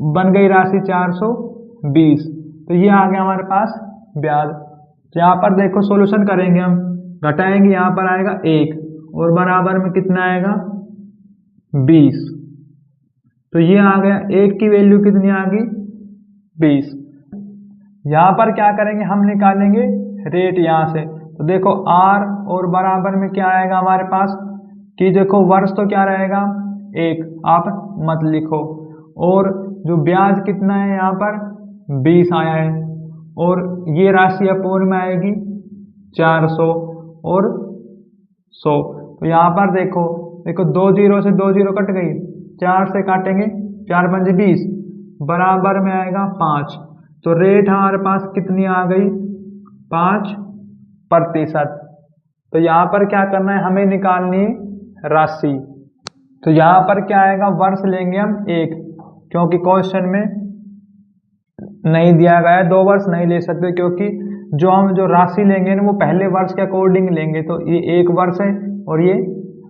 बन गई राशि 420, तो ये आ गया हमारे पास ब्याज। तो यहाँ पर देखो सॉल्यूशन करेंगे हम, घटाएंगे, यहाँ पर आएगा 1 और बराबर में कितना आएगा 20, तो ये आ गया 1 की वैल्यू कितनी आ गई 20। यहाँ पर क्या करेंगे हम निकालेंगे रेट यहाँ से, तो देखो R और बराबर में क्या आएगा हमारे पास कि देखो वर्ष तो क्या रहेगा 1, आप मत लिखो, और जो ब्याज कितना है यहाँ पर 20 आया है, और ये राशि अपूर्ण में आएगी 400 और 100। तो यहाँ पर देखो 2 0 से 2 0 कट गई, 4 से काटेंगे 4 5 20 बराबर में आएगा 5, तो रेट हमारे पास कितनी आ गई 5%। तो यहाँ पर क्या करना है, हमें निकालनी राशि। तो यहाँ पर क्या आएगा, वर्ष लेंगे हम 1, क्योंकि क्वेश्चन में नहीं दिया गया है, 2 वर्ष नहीं ले सकते, क्योंकि हम जो राशि लेंगे ना वो पहले वर्ष के अकॉर्डिंग लेंगे, तो ये 1 वर्ष है और ये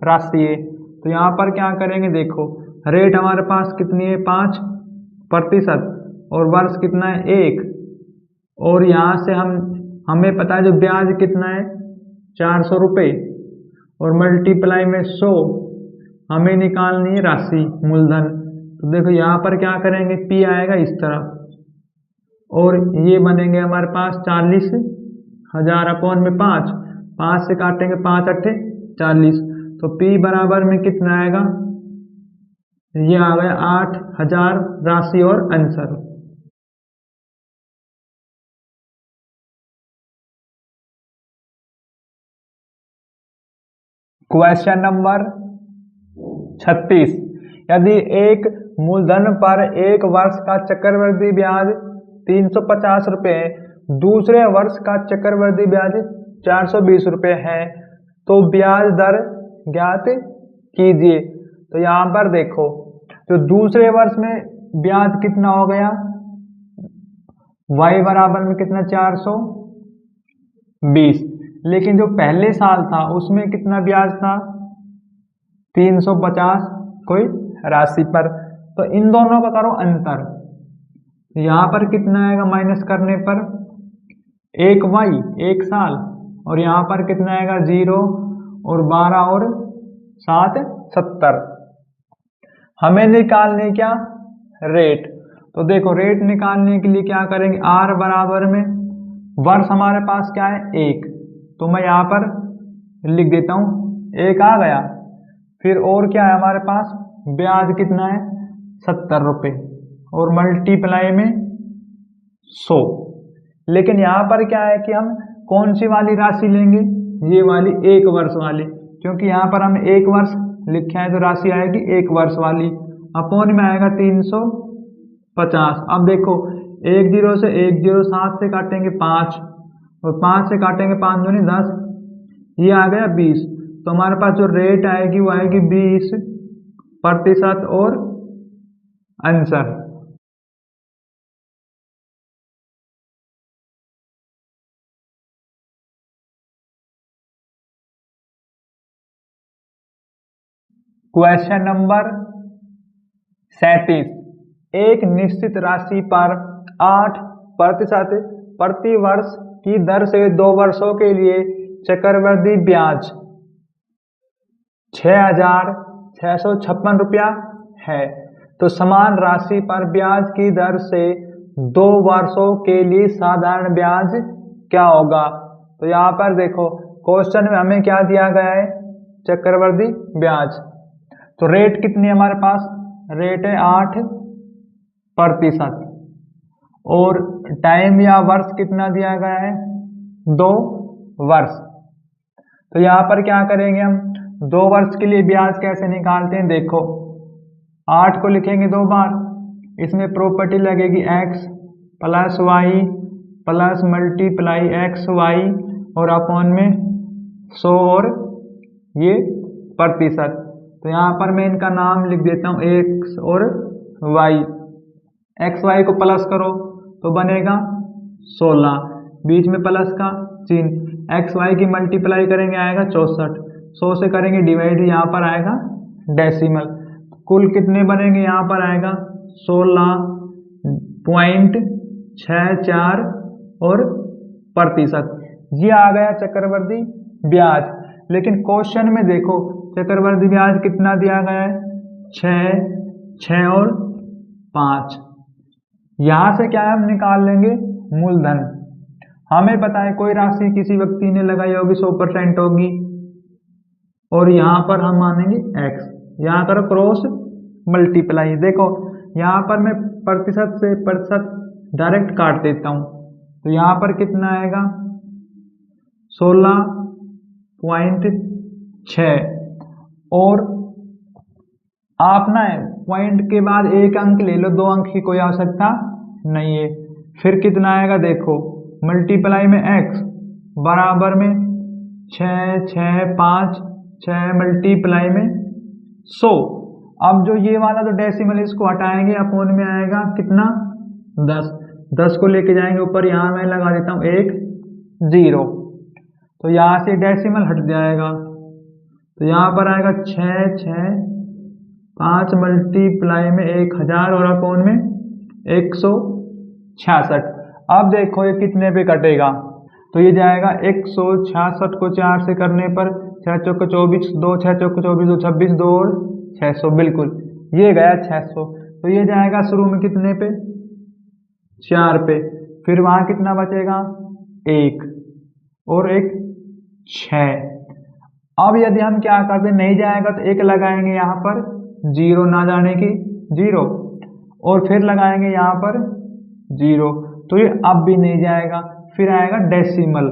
राशि है। तो यहाँ पर क्या करेंगे, देखो रेट हमारे पास कितनी है 5% और वर्ष कितना है 1, और यहाँ से हमें पता है जो ब्याज कितना है 400 रुपये और मल्टीप्लाई में 100, हमें निकालनी है राशि मूलधन। तो देखो यहाँ पर क्या करेंगे, P आएगा इस तरफ और ये बनेंगे हमारे पास 40 1000 अपॉन में 5, 5 से काटेंगे 5 अट्ठे 40, तो P बराबर में कितना आएगा, ये आ गया 8000 राशि और आंसर। क्वेश्चन नंबर 36, यदि एक मूलधन पर एक वर्ष का चक्रवृद्धि ब्याज 350 रुपये, दूसरे वर्ष का चक्रवृद्धि ब्याज 420 रुपये है, तो ब्याज दर ज्ञात कीजिए। तो यहाँ पर देखो, तो दूसरे वर्ष में ब्याज कितना हो गया, y बराबर में कितना 420, लेकिन जो पहले साल था उसमें कितना ब्याज था 350 कोई राशि पर, तो इन दोनों का करो अंतर। यहाँ पर कितना आएगा माइनस करने पर, एक y एक साल, और यहाँ पर कितना आएगा 0 और 12 और 7 70। हमें निकालने क्या रेट, तो देखो रेट निकालने के लिए क्या करेंगे, r बराबर में वर्ष हमारे पास क्या है 1, तो मैं यहाँ पर लिख देता हूँ 1 आ गया। फिर और क्या है हमारे पास, ब्याज कितना है 70 रुपये और मल्टीप्लाई में 100। लेकिन यहाँ पर क्या है कि हम कौन सी वाली राशि लेंगे, ये वाली 1 वर्ष वाली, क्योंकि यहाँ पर हम 1 वर्ष लिखा है तो राशि आएगी 1 वर्ष वाली, अपॉन में आएगा 350। अब देखो 1 0 से 1 0, 7 से काटेंगे 5 और 5 से काटेंगे 5 दूनी 10, ये आ गया 20। तो हमारे पास जो रेट आएगी वो आएगी 20% और आंसर। क्वेश्चन नंबर 37, एक निश्चित राशि पर 8% प्रति वर्ष की दर से 2 वर्षों के लिए चक्रवृद्धि ब्याज 6,656 रुपया है, तो समान राशि पर ब्याज की दर से 2 वर्षों के लिए साधारण ब्याज क्या होगा। तो यहाँ पर देखो क्वेश्चन में हमें क्या दिया गया है, चक्रवृद्धि ब्याज, तो रेट कितनी है हमारे पास, रेट है 8%, और टाइम या वर्ष कितना दिया गया है 2 वर्ष। तो यहाँ पर क्या करेंगे हम, 2 वर्ष के लिए ब्याज कैसे निकालते हैं, देखो 8 को लिखेंगे 2 बार, इसमें प्रॉपर्टी लगेगी x plus y plus multiply x y और अपॉन में 100 और ये प्रतिशत। तो यहाँ पर मैं इनका नाम लिख देता हूँ x और y, एक्स वाई को प्लस करो तो बनेगा 16, बीच में प्लस का चिन्ह, एक्स वाई की मल्टीप्लाई करेंगे आएगा 64, 100 से करेंगे डिवाइड, यहाँ पर आएगा डेसिमल, कुल कितने बनेंगे, यहाँ पर आएगा 16.64 और प्रतिशत, ये आ गया चक्रवृद्धि ब्याज। लेकिन क्वेश्चन में देखो चक्रवृद्धि ब्याज कितना दिया गया है 6 और 5। यहाँ से क्या है हम निकाल लेंगे मूलधन, हमें पता है कोई राशि किसी व्यक्ति ने लगाई होगी 100% होगी, और यहाँ पर हम मानेंगे x, यहाँ करो क्रॉस मल्टीप्लाई, देखो यहाँ पर मैं प्रतिशत से प्रतिशत डायरेक्ट काट देता हूँ, तो यहाँ पर कितना आएगा 16.6, और आप ना पॉइंट के बाद एक अंक ले लो, 2 अंक की कोई आवश्यकता नहीं है। फिर कितना आएगा देखो, मल्टीप्लाई में x बराबर में 6 6 5 6 मल्टीप्लाई में 100। अब जो ये वाला जो डेसिमल इसको हटाएंगे, अपॉन में आएगा कितना 10, 10 को लेके जाएंगे ऊपर, यहाँ मैं लगा देता हूँ 1 0, तो यहाँ से डेसिमल हट जाएगा, तो यहाँ पर आएगा 6 6 5 मल्टीप्लाई में 1000 और अपॉन में 166। अब देखो ये कितने पे कटेगा, तो ये जाएगा 166 को 4 से करने पर 6 चौके 24, 2 6 चौके 24 2 26, 2 और 600, बिल्कुल ये गया 600। तो ये जाएगा शुरू में कितने पे 4 पे, फिर वहाँ कितना बचेगा 1, और एक 6। अब यदि हम क्या करते नहीं जाएगा तो एक लगाएंगे यहाँ पर 0 ना जाने की 0, और फिर लगाएंगे यहाँ पर 0, तो ये अब भी नहीं जाएगा। फिर आएगा डेसिमल,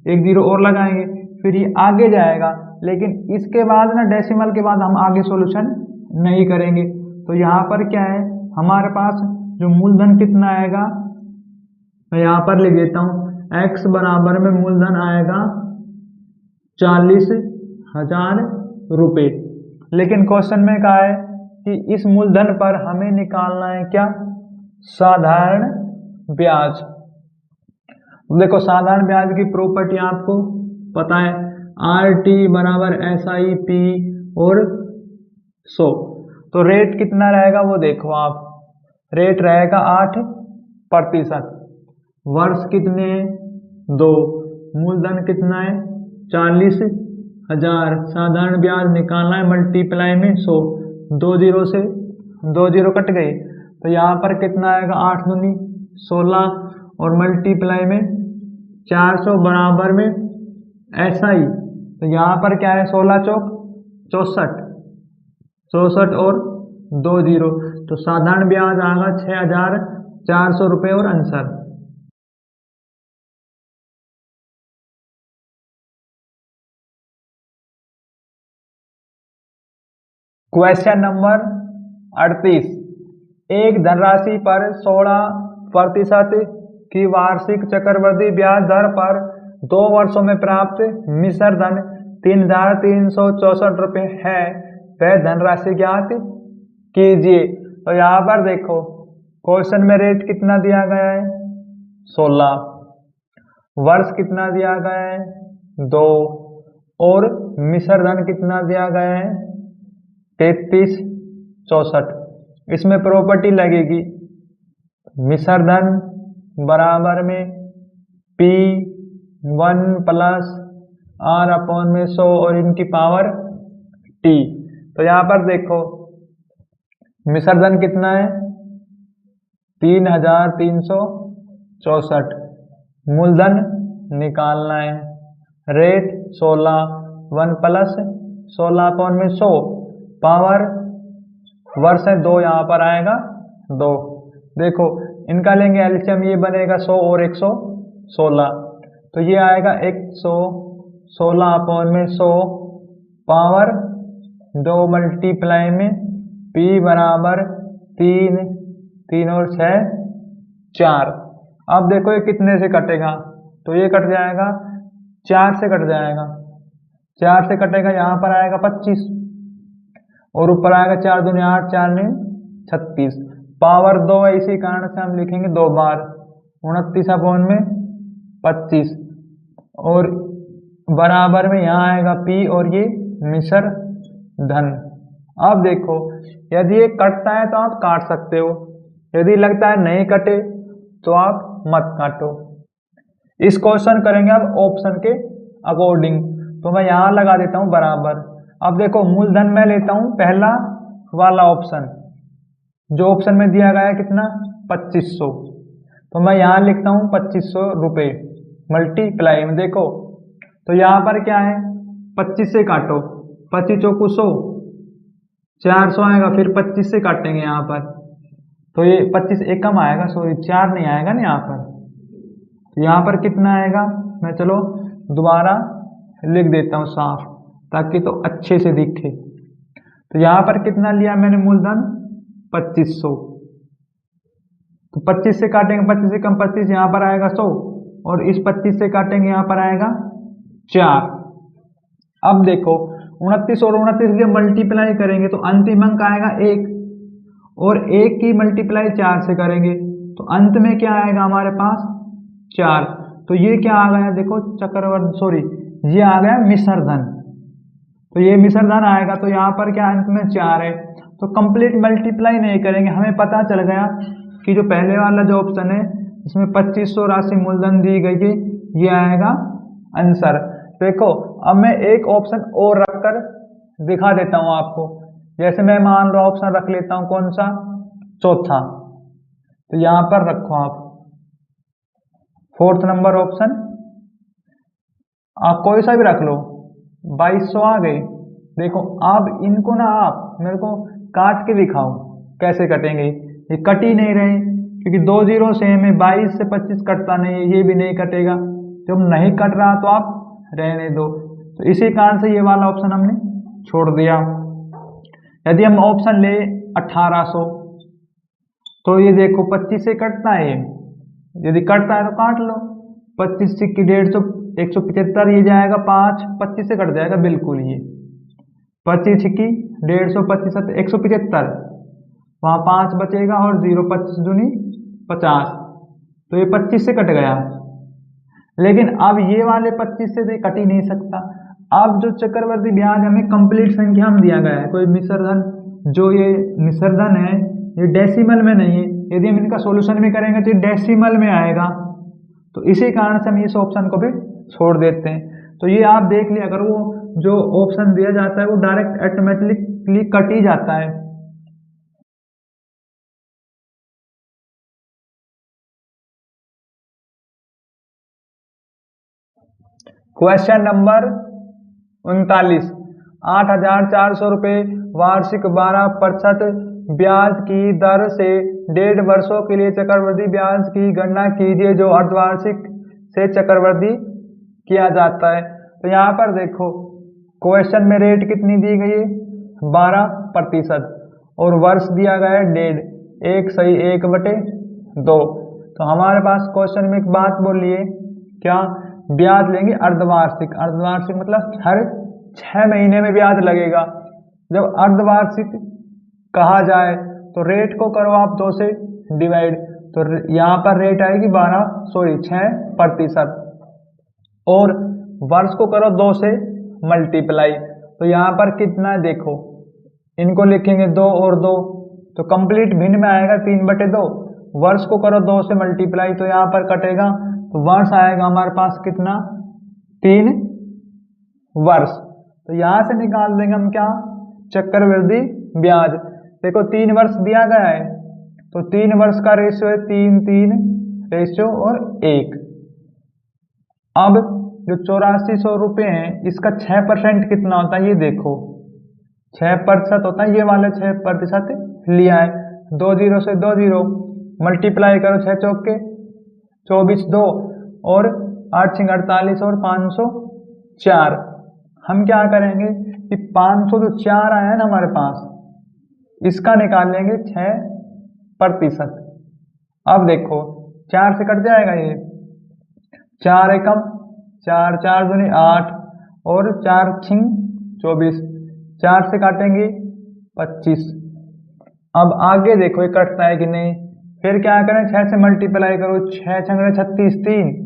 एक 0 और लगाएंगे, फिर ये आगे जाएगा। लेकिन इसके बाद ना डेसिमल के बाद हम आगे सॉल्यूशन नहीं करेंगे। तो यहाँ पर क्या है हमारे पास जो मूलधन कितना आएगा, मैं यहाँ पर लिख देता हूँ, x बराबर में मूलधन आएगा 40,000 रुपये। लेकिन क्वेश्चन में कहा है कि इस मूलधन पर हमें निकालना है क्या, साधारण ब्याज। देखो साधारण ब्याज की प्रॉपर्टी आपको पता है, RT बराबर SI/P और 100। तो रेट कितना रहेगा वो देखो आप, रेट रहेगा 8%। वर्ष कितने हैं 2, मूलधन कितना है 40,000, साधारण ब्याज निकालना है, मल्टीप्लाई में 100, 2 0 से 2 0 कट गए, तो यहाँ पर कितना आएगा 8 दूनी 16, और मल्टीप्लाई में 400 बराबर में SI। तो यहाँ पर क्या है 16 चौक 64, 64 और 2 0, तो साधारण ब्याज आएगा 6,400 रुपये और आंसर। क्वेश्चन नंबर 38, एक धनराशि पर 16% की वार्षिक चक्रवृद्धि ब्याज दर पर 2 वर्षों में प्राप्त मिश्र धन 3,364 रुपये है, वह धनराशि ज्ञात कीजिए। तो यहाँ पर देखो क्वेश्चन में रेट कितना दिया गया है 16, वर्ष कितना दिया गया है 2, और मिश्र धन कितना दिया गया है 3364। इसमें प्रॉपर्टी लगेगी, मिश्र धन बराबर में P1 प्लस R/100 और इनकी पावर T। तो यहाँ पर देखो मिश्र धन कितना है 3,364, मूलधन निकालना है, रेट 16, 1 प्लस 16/100, पावर वर्ष है 2, यहाँ पर आएगा 2। देखो इनका लेंगे एलसीएम, ये बनेगा 100 और 116, तो ये आएगा 116/100, पावर 2 मल्टीप्लाई में P बराबर 3, 3 और 6 4। अब देखो ये कितने से कटेगा, तो ये कट जाएगा 4 से कट जाएगा, 4 से कटेगा, यहाँ पर आएगा 25 और ऊपर आएगा 4 दूनी 8, 4 ने 36, पावर 2 है, इसी कारण से हम लिखेंगे 2 बार 29/25, और बराबर में यहाँ आएगा P और ये मिश्र धन। अब देखो यदि ये कटता है तो आप काट सकते हो, यदि लगता है नहीं कटे तो आप मत काटो। इस क्वेश्चन करेंगे अब ऑप्शन के अकॉर्डिंग, तो मैं यहाँ लगा देता हूँ बराबर। अब देखो मूलधन मैं लेता हूँ पहला वाला ऑप्शन, जो ऑप्शन में दिया गया है कितना 2500, तो मैं यहाँ लिखता हूँ 2500 रुपये मल्टीप्लाई में। देखो तो यहाँ पर क्या है 25 से काटो, 25 चौको 100, 400 आएगा, फिर 25 से काटेंगे यहाँ पर, तो ये 25 एक कम आएगा, सॉरी 4 नहीं आएगा ना यहाँ पर, तो यहाँ पर कितना आएगा, मैं चलो दोबारा लिख देता हूँ साफ ताकि तो अच्छे से दिखे। तो यहाँ पर कितना लिया मैंने मूलधन 2500, तो 25 से काटेंगे, 25 से कम 25, यहाँ पर आएगा 100, और इस 25 से काटेंगे, यहाँ पर आएगा 4। अब देखो 29 और 29 के मल्टीप्लाई करेंगे तो अंतिम अंक आएगा 1, और 1 की मल्टीप्लाई 4 से करेंगे तो अंत में क्या आएगा हमारे पास 4। तो ये क्या आ गया देखो चक्रवर्ती, सॉरी ये आ गया मिश्र धन, तो ये मिश्र धन आएगा, तो यहाँ पर क्या अंत में 4 है, तो कंप्लीट मल्टीप्लाई नहीं करेंगे, हमें पता चल गया कि जो पहले वाला जो ऑप्शन है इसमें 2500 राशि मूलधन दी गई है, ये आएगा आंसर। देखो अब मैं एक ऑप्शन और रखकर दिखा देता हूँ आपको, जैसे मैं मान लो ऑप्शन रख लेता हूँ कौन सा, चौथा, तो यहाँ पर रखो आप 4th नंबर ऑप्शन, आप कोई सा भी रख लो, 2200 आ गए। देखो अब इनको ना आप मेरे को काट के दिखाओ कैसे कटेंगे। ये कट ही नहीं रहे, क्योंकि दो जीरो सेम है, 22 से 25 कटता नहीं है, ये भी नहीं कटेगा। जब नहीं कट रहा तो आप रहने दो। तो इसी कारण से ये वाला ऑप्शन हमने छोड़ दिया। यदि हम ऑप्शन ले 1800, तो ये देखो 25 से कटता है ये, यदि कटता है तो काट लो। 25 सिक्की 150, 175 ये जाएगा, 5 25 से कट जाएगा बिल्कुल। ये 25 छिक्की 150, 25 175, वहाँ 5 बचेगा और 0, 25 दूनी 50, तो ये 25 से कट गया। लेकिन अब ये वाले 25 से तो कट ही नहीं सकता। अब जो चक्रवर्ती ब्याज हमें कंप्लीट संख्या में दिया गया है, कोई मिश्रधन, जो ये मिश्रधन है ये डेसिमल में नहीं है। यदि हम इनका सॉल्यूशन भी करेंगे तो ये डेसिमल में आएगा, तो इसी कारण से हम इस ऑप्शन को भी छोड़ देते हैं। तो ये आप देख लिया अगर वो जो ऑप्शन दिया जाता है वो डायरेक्ट ऑटोमेटिकली कट ही जाता है। क्वेश्चन नंबर 39, 8,400 रुपये वार्षिक 12% ब्याज की दर से 1.5 वर्षों के लिए चक्रवृद्धि ब्याज की गणना कीजिए जो अर्धवार्षिक से चक्रवृद्धि किया जाता है। तो यहाँ पर देखो क्वेश्चन में रेट कितनी दी गई है, 12%, और वर्ष दिया गया है 1.5, 1 सही 1/2। तो हमारे पास क्वेश्चन में एक बात बोली है, क्या ब्याज लेंगे अर्धवार्षिक। अर्धवार्षिक मतलब हर 6 महीने में ब्याज लगेगा। जब अर्धवार्षिक कहा जाए तो रेट को करो आप 2 से डिवाइड, तो यहाँ पर रेट आएगी 6%, और वर्ष को करो 2 से मल्टीप्लाई, तो यहाँ पर कितना है देखो, इनको लिखेंगे 2 और 2, तो कंप्लीट भिन्न में आएगा 3/2। वर्ष को करो 2 से मल्टीप्लाई, तो यहाँ पर कटेगा, तो वर्ष आएगा हमारे पास कितना, 3 वर्ष। तो यहाँ से निकाल देंगे हम क्या, चक्रवृद्धि ब्याज। देखो 3 वर्ष दिया गया है, तो 3 वर्ष का रेशियो है 3, 3 रेशियो और 1। अब जो 8400 रुपये हैं इसका 6% कितना होता है, ये देखो 6% होता है, ये वाले 6% लिया है। 2 जीरो से 2 जीरो मल्टीप्लाई करो, 6 चौके 24, 2 और 8 छिंग 48 और 504। हम क्या करेंगे कि 500 जो 4 आया है ना हमारे पास, इसका निकाल लेंगे 6%। अब देखो 4 से कट जाएगा ये, 4 एकम 4, 4 दूनी 8 और 4 छिंग 24, 4 से काटेंगे 25। अब आगे देखो ये कटता है कि नहीं, फिर क्या करें, 6 से मल्टीप्लाई करो, 6 छंगड़े 36, 3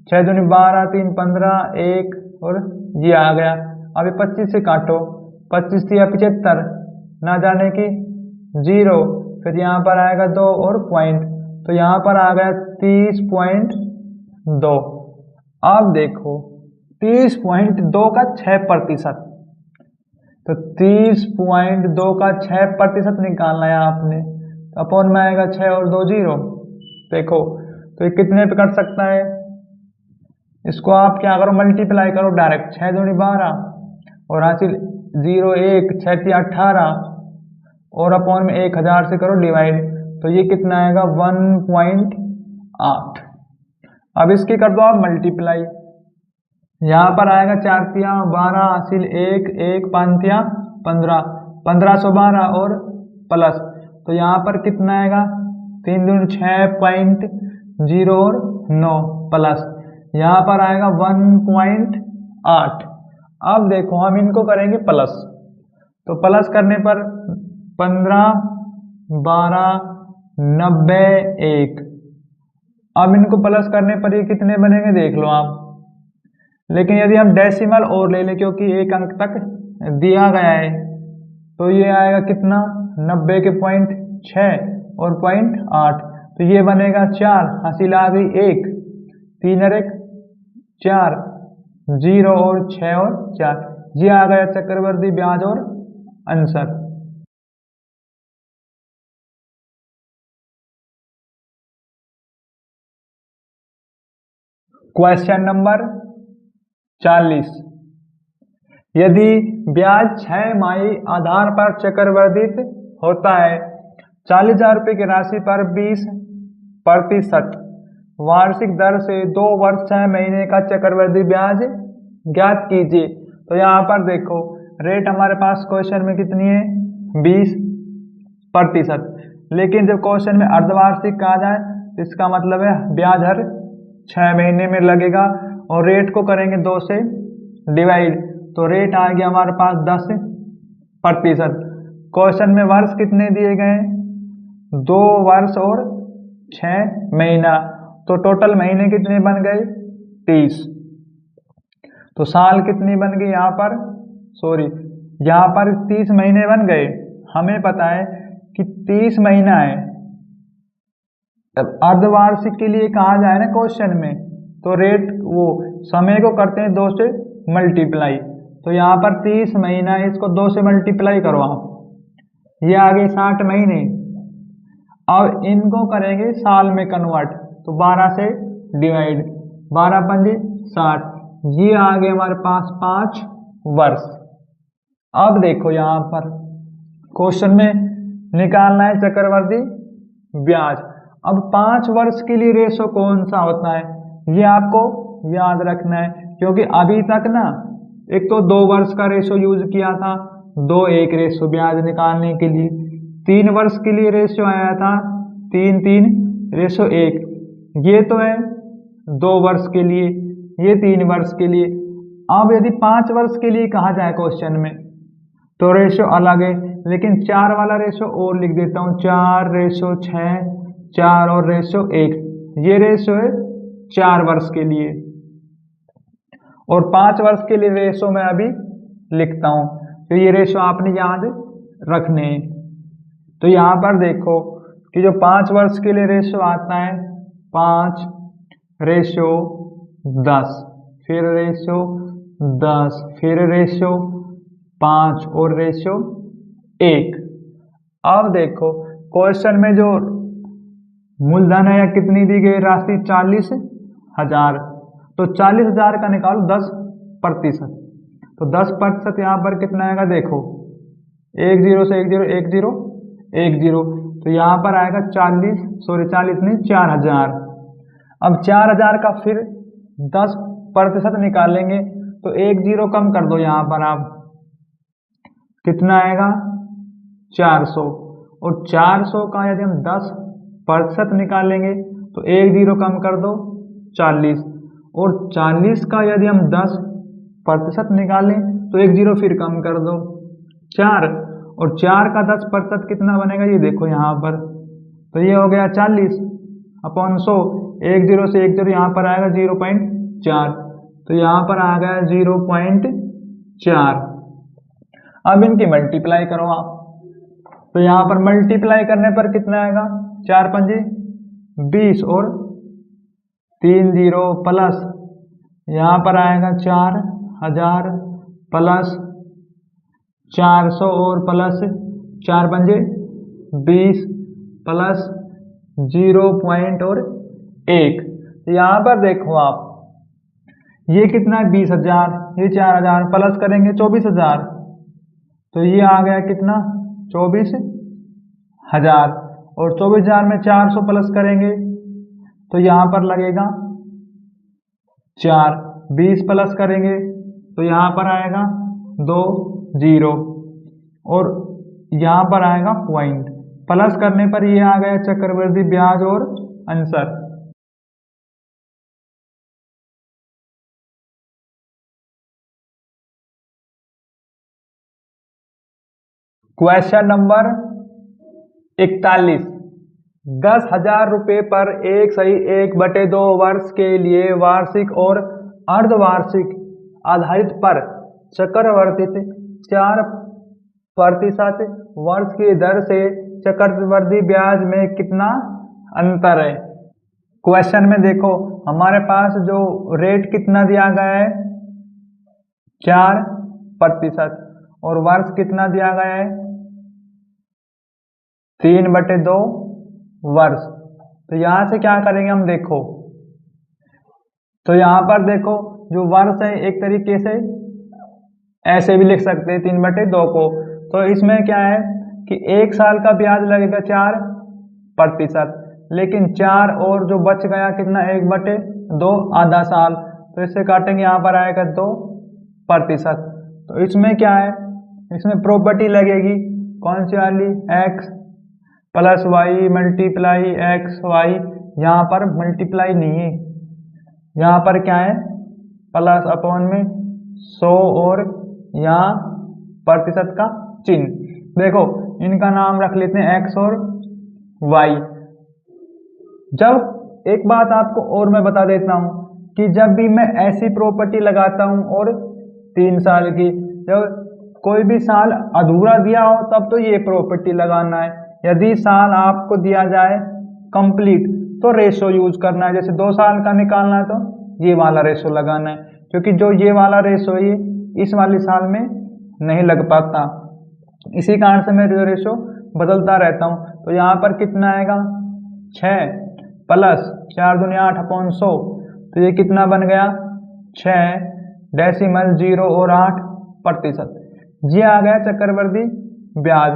6 दूनी 12, 3 15, 1 और ये आ गया। अब ये 25 से काटो, 25 या 75 ना जाने की 0, फिर यहाँ पर आएगा 2 और पॉइंट, तो यहाँ पर आ गया 30.2। अब देखो 30.2 का 6%, तो 30.2 का 6% निकालना है आपने, तो अपॉन में आएगा 6 और 2 0। देखो तो ये कितने पे कट सकता है, इसको आप क्या करो, मल्टीप्लाई करो डायरेक्ट, 6 दूनी 12 और हासिल 0 1, 6 18 और अपॉन में 1000 से करो डिवाइड, तो ये कितना आएगा 1.8। अब इसकी कर दो आप मल्टीप्लाई, यहाँ पर आएगा 4 तिया 12 हासिल 1, 1 5 तिया 15, 1512 और प्लस, तो यहाँ पर कितना आएगा 3 दूनी 6.0 और 9 प्लस, यहाँ पर आएगा 1.8। अब देखो हम इनको करेंगे प्लस, तो प्लस करने पर 15 12 90 1। अब इनको प्लस करने पर ये कितने बनेंगे देख लो आप। लेकिन यदि हम डेसिमल और ले लें, क्योंकि एक अंक तक दिया गया है, तो ये आएगा कितना 90 के 0.6 और 0.8, तो ये बनेगा 4, हासिल आ गई 1, 3 और 1 4, 0 और 6 और 4, ये आ गया चक्रवर्ती ब्याज और आंसर। Question number 40। यदि ब्याज 6 माही आधार पर चक्रवर्धित होता है, 40,000 रुपये की राशि पर 20% वार्षिक दर से 2 वर्ष 6 महीने का चक्रवर्ती ब्याज ज्ञात कीजिए। तो यहाँ पर देखो रेट हमारे पास क्वेश्चन में कितनी है 20%, लेकिन जब क्वेश्चन में अर्धवार्षिक कहा जाए तो इसका मतलब है ब्याज हर 6 महीने में लगेगा और रेट को करेंगे 2 से डिवाइड, तो रेट आ गया हमारे पास 10%। क्वेश्चन में वर्ष कितने दिए गए हैं 2 वर्ष और 6 महीना, तो टोटल महीने कितने बन गए 30। तो साल कितनी बन गई यहाँ पर यहाँ पर 30 महीने बन गए। हमें पता है कि 30 महीना है। अब अर्धवार्षिक के लिए कहा जाए ना क्वेश्चन में, तो रेट वो समय को करते हैं 2 से मल्टीप्लाई, तो यहाँ पर 30 महीना है, इसको 2 से मल्टीप्लाई करो आप, ये आगे 60 महीने। अब इनको करेंगे साल में कन्वर्ट, तो 12 से डिवाइड, 12 पंजे 60, ये आ गए हमारे पास 5 वर्ष। अब देखो यहाँ पर क्वेश्चन में निकालना है चक्रवर्ती ब्याज। अब 5 वर्ष के लिए रेशो कौन सा होता है ये आपको याद रखना है, क्योंकि अभी तक ना एक तो 2 वर्ष का रेशो यूज किया था 2:1 रेशो ब्याज निकालने के लिए, 3 वर्ष के लिए रेशो आया था 3:3:1, ये तो है 2 वर्ष के लिए, ये 3 वर्ष के लिए। अब यदि 5 वर्ष के लिए कहा जाए क्वेश्चन में तो रेशो अलग है, लेकिन 4 वाला रेशो और लिख देता हूँ, 4:6, 4 और रेशो 1, ये रेशो है 4 वर्ष के लिए, और 5 वर्ष के लिए रेशो मैं अभी लिखता हूँ, तो ये रेशो आपने याद रखने हैं। तो यहाँ पर देखो कि जो 5 वर्ष के लिए रेशो आता है 5:10, फिर रेशो 10, फिर रेशो 5 और रेशो 1। अब देखो क्वेश्चन में जो मूलधन है या कितनी दी गई राशि 40,000, तो 40,000 का निकालो 10%, तो 10% यहाँ पर कितना आएगा देखो 1 0 से 1 0 1 0 1 0, तो यहाँ पर आएगा 4,000। अब 4,000 का फिर 10% निकालेंगे तो 1 0 कम कर दो, यहाँ पर आप कितना आएगा 400, और 400 का यदि हम 10% निकालेंगे तो 1 0 कम कर दो 40, और 40 का यदि हम 10% निकालें तो 1 0 फिर कम कर दो 4, और 4 का 10% कितना बनेगा ये देखो यहाँ पर, तो ये हो गया 40/100, 1 0 से 1 0 यहाँ पर आएगा 0.4, तो यहाँ पर आ गया 0.4। अब इनकी मल्टीप्लाई करो आप, तो यहाँ पर मल्टीप्लाई करने पर कितना आएगा 4 पंजे 20 और 3 0 प्लस यहाँ पर आएगा 4,000 प्लस 400 और प्लस 4 पंजे 20 प्लस 0.1, तो यहाँ पर देखो आप ये कितना है 20,000, ये 4,000 प्लस करेंगे 24,000, तो ये आ गया कितना 24,000, और 24,000 में 400 प्लस करेंगे तो यहाँ पर लगेगा 4, 20 प्लस करेंगे तो यहाँ पर आएगा 2 0, और यहाँ पर आएगा पॉइंट, प्लस करने पर ये आ गया चक्रवृद्धि ब्याज और आंसर। क्वेश्चन नंबर 41, 10,000 रुपये पर 1/1/2 वर्ष के लिए वार्षिक और अर्धवार्षिक आधारित पर चक्रवर्ती 4% वर्ष की दर से चक्रवृद्धि ब्याज में कितना अंतर है। क्वेश्चन में देखो हमारे पास जो रेट कितना दिया गया है 4%, और वर्ष कितना दिया गया है 3/2 वर्ष। तो यहाँ से क्या करेंगे हम देखो, तो यहाँ पर देखो जो वर्ष है एक तरीके से ऐसे भी लिख सकते हैं 3/2 को। तो इसमें क्या है कि 1 साल का ब्याज लगेगा 4%, लेकिन 4 और जो बच गया कितना 1/2 आधा साल, तो इससे काटेंगे यहाँ पर आएगा 2%। तो इसमें क्या है, इसमें प्रॉपर्टी लगेगी कौन सी वाली, x plus y multiply x y. यहाँ पर मल्टीप्लाई नहीं है, यहाँ पर क्या है प्लस अपॉन में 100 और यहाँ प्रतिशत का चिन्ह। देखो इनका नाम रख लेते हैं x और y। जब एक बात आपको और मैं बता देता हूँ कि जब भी मैं ऐसी प्रॉपर्टी लगाता हूँ और 3 साल की, जब कोई भी साल अधूरा दिया हो तब तो ये प्रॉपर्टी लगाना है, यदि साल आपको दिया जाए कंप्लीट तो रेशो यूज करना है। जैसे 2 साल का निकालना है तो ये वाला रेशो लगाना है, क्योंकि जो ये वाला रेशो ये इस वाले साल में नहीं लग पाता, इसी कारण से मैं रेशो बदलता रहता हूँ। तो यहाँ पर कितना आएगा 6 प्लस 4 दूनी 8/100, तो ये कितना बन गया 6.0 और 8%। ये आ गया चक्रवर्ती ब्याज।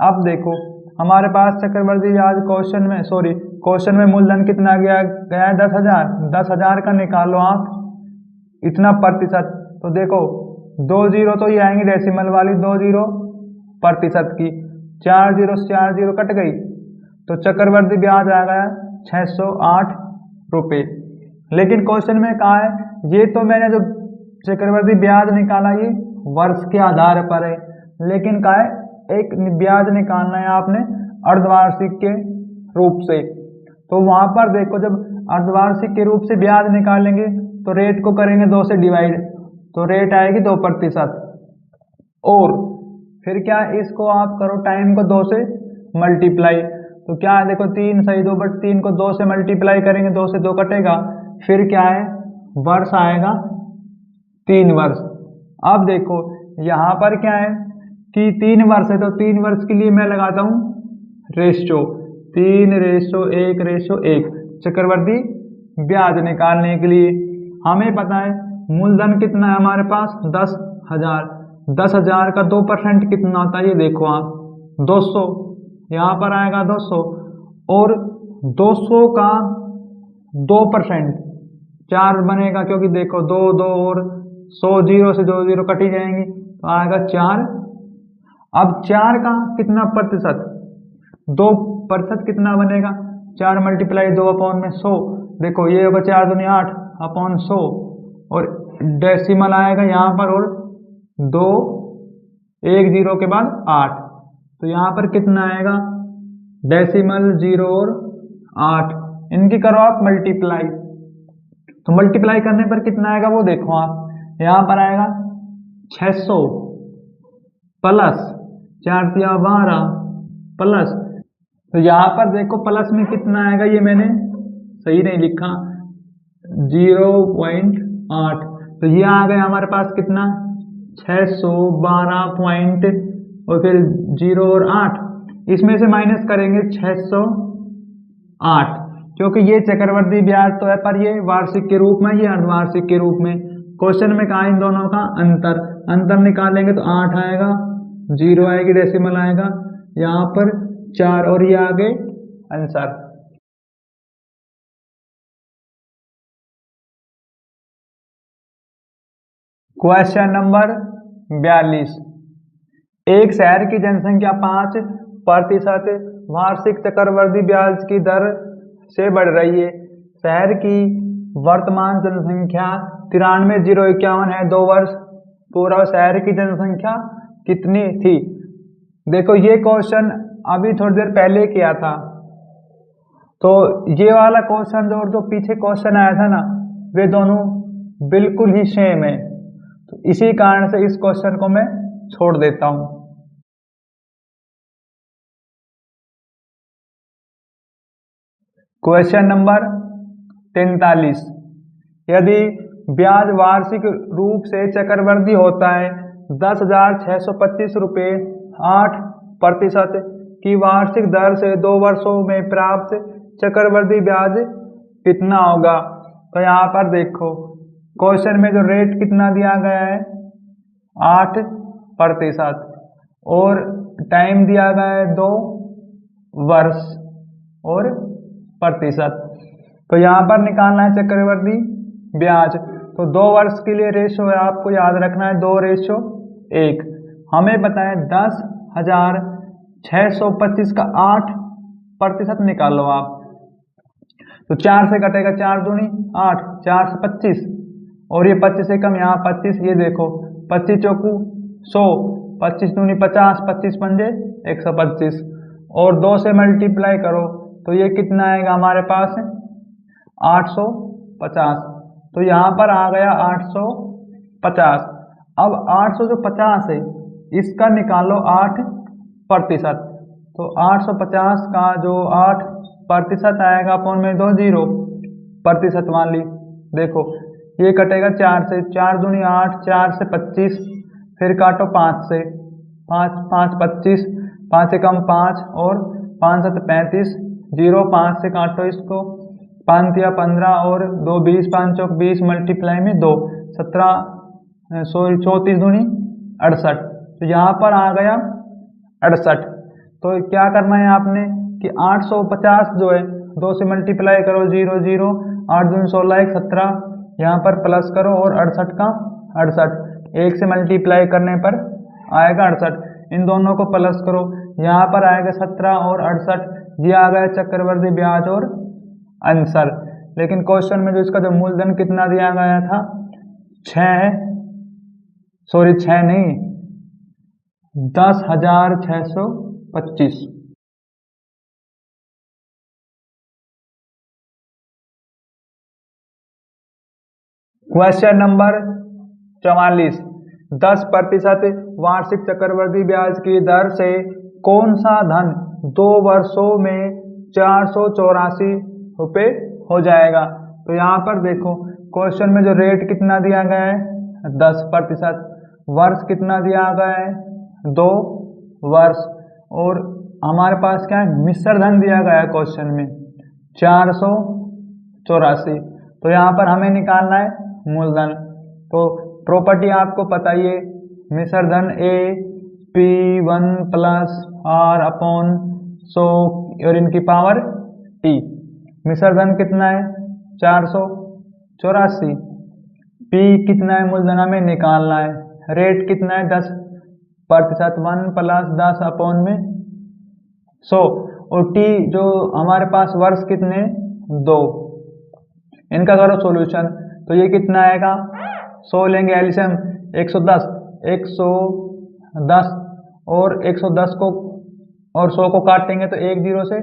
अब देखो हमारे पास चक्रवर्ती ब्याज क्वेश्चन में मूलधन कितना गया है 10,000। 10,000 का निकालो आप इतना प्रतिशत, तो देखो 2 जीरो तो ये आएंगी डेसिमल वाली, 2 जीरो प्रतिशत की, 4 जीरो से 4 जीरो कट गई, तो चक्रवर्ती ब्याज आ गया 608 रुपये। लेकिन क्वेश्चन में कहा है, ये तो मैंने जो चक्रवर्ती ब्याज निकाला ये वर्ष के आधार पर है, लेकिन कहा है एक ब्याज निकालना है आपने अर्धवार्षिक के रूप से। तो वहां पर देखो जब अर्धवार्षिक के रूप से ब्याज निकालेंगे तो रेट को करेंगे 2 से डिवाइड, तो रेट आएगी 2%। और फिर क्या इसको आप करो टाइम को 2 से मल्टीप्लाई, तो क्या है देखो 3 सही 2 बट 3 को 2 से मल्टीप्लाई करेंगे, 2 से 2 कटेगा, फिर क्या है वर्ष आएगा 3 वर्ष। अब देखो यहाँ पर क्या है कि 3 वर्ष है, तो 3 वर्ष के लिए मैं लगाता हूँ रेशो 3:1:1 चक्रवर्ती ब्याज निकालने के लिए। हमें पता है मूलधन कितना है हमारे पास 10,000। 10,000 का 2% कितना होता है ये देखो आप 200, यहाँ पर आएगा 200, और 200 का 2% 4 बनेगा, क्योंकि देखो 2 2 और 100 जीरो से 2 जीरो कटी जाएंगी, तो आएगा 4। अब 4 का कितना प्रतिशत 2% कितना बनेगा 4 मल्टीप्लाई 2/100, देखो ये होगा 4 दूनी 8/100, और डेसिमल आएगा यहाँ पर, और 2 1 जीरो के बाद 8, तो यहाँ पर कितना आएगा डेसिमल 0 और 8, इनकी करो आप मल्टीप्लाई, तो मल्टीप्लाई करने पर कितना आएगा वो देखो आप, यहाँ पर आएगा 600 प्लस 4 तिया 12 प्लस, तो यहाँ पर देखो प्लस में कितना आएगा, ये मैंने सही नहीं लिखा 0.8, तो ये आ गया हमारे पास कितना 612 पॉइंट, और फिर 0 और 8, इसमें से माइनस करेंगे 608, क्योंकि ये चक्रवर्ती ब्याज तो है पर ये वार्षिक के रूप में, ये अर्धवार्षिक के रूप में। क्वेश्चन में कहा इन दोनों का अंतर निकालेंगे तो 8 आएगा, 0 आएगी, डेसिमल आएगा यहाँ पर 4, और ये आगे आंसर। क्वेश्चन नंबर 42, एक शहर की जनसंख्या 5% वार्षिक चक्रवर्ती ब्याज की दर से बढ़ रही है। शहर की वर्तमान जनसंख्या 93,051 है। 2 वर्ष पूर्व शहर की जनसंख्या कितनी थी? देखो ये क्वेश्चन अभी थोड़ी देर पहले किया था, तो ये वाला क्वेश्चन और जो पीछे क्वेश्चन आया था ना, वे दोनों बिल्कुल ही सेम है, तो इसी कारण से इस क्वेश्चन को मैं छोड़ देता हूं। क्वेश्चन नंबर 43, यदि ब्याज वार्षिक रूप से चक्रवृद्धि होता है 10,625 रुपये 8% की वार्षिक दर से 2 वर्षों में प्राप्त चक्रवृद्धि ब्याज कितना होगा? तो यहाँ पर देखो क्वेश्चन में जो रेट कितना दिया गया है 8% और टाइम दिया गया है 2 वर्ष और प्रतिशत। तो यहाँ पर निकालना है चक्रवृद्धि ब्याज। तो 2 वर्ष के लिए रेशो है, आपको याद रखना है 2:1। हमें पता है 10,625 का 8% निकालो आप। तो 4 से कटेगा 4 दूनी 8, 4 से 25 और ये 25 से कम यहाँ 25, ये देखो 25 चौकू 100, 25 दूनी 50, 25 पंजे 125 और 2 से मल्टीप्लाई करो तो ये कितना आएगा हमारे पास 850। तो यहाँ पर आ गया 850। अब 850 है इसका निकालो 8%। तो 850 का जो 8% आएगा अपॉन में 2 0% वाली, देखो ये कटेगा 4 से, 4 दूनी 8, 4 से 25, फिर काटो 5 से, 5 5 25, 5 से कम 5 और 5 7 35, 0 5 से काटो इसको, 5 या 15 और 2 20, 5 चौक 20 मल्टीप्लाई में 2 17, 34 दूनी 68। तो यहाँ पर आ गया 68। तो क्या करना है आपने कि 850 जो है 2 से मल्टीप्लाई करो 0 0, 8 दूनी 16 1 17, यहाँ पर प्लस करो और 68 का 68, 1 से मल्टीप्लाई करने पर आएगा 68। इन दोनों को प्लस करो, यहाँ पर आएगा 17 और 68, ये आ गया चक्रवृद्धि ब्याज और आंसर। लेकिन क्वेश्चन में जो इसका जो मूलधन कितना दिया गया था 6 नहीं 10,625। क्वेश्चन नंबर 44, 10% वार्षिक चक्रवृद्धि ब्याज की दर से कौन सा धन 2 वर्षों में 484 रुपये हो जाएगा। तो यहाँ पर देखो क्वेश्चन में जो रेट कितना दिया गया है 10%, वर्ष कितना दिया गया है 2 वर्ष और हमारे पास क्या है मिश्र धन दिया गया है क्वेश्चन में 484। तो यहाँ पर हमें निकालना है मूलधन। तो प्रॉपर्टी आपको पता ही है, मिश्र धन A P1 plus R upon 100 और इनकी पावर T। मिश्र धन कितना है 484, P कितना है मूलधन हमें निकालना है, रेट कितना है 10%, 1 प्लस 10 अपॉन में 100 और T जो हमारे पास वर्ष कितने 2। इनका करो सॉल्यूशन तो ये कितना आएगा 100 लेंगे एलसीएम 110 और 110 को और 100 को काटेंगे तो 1 0 से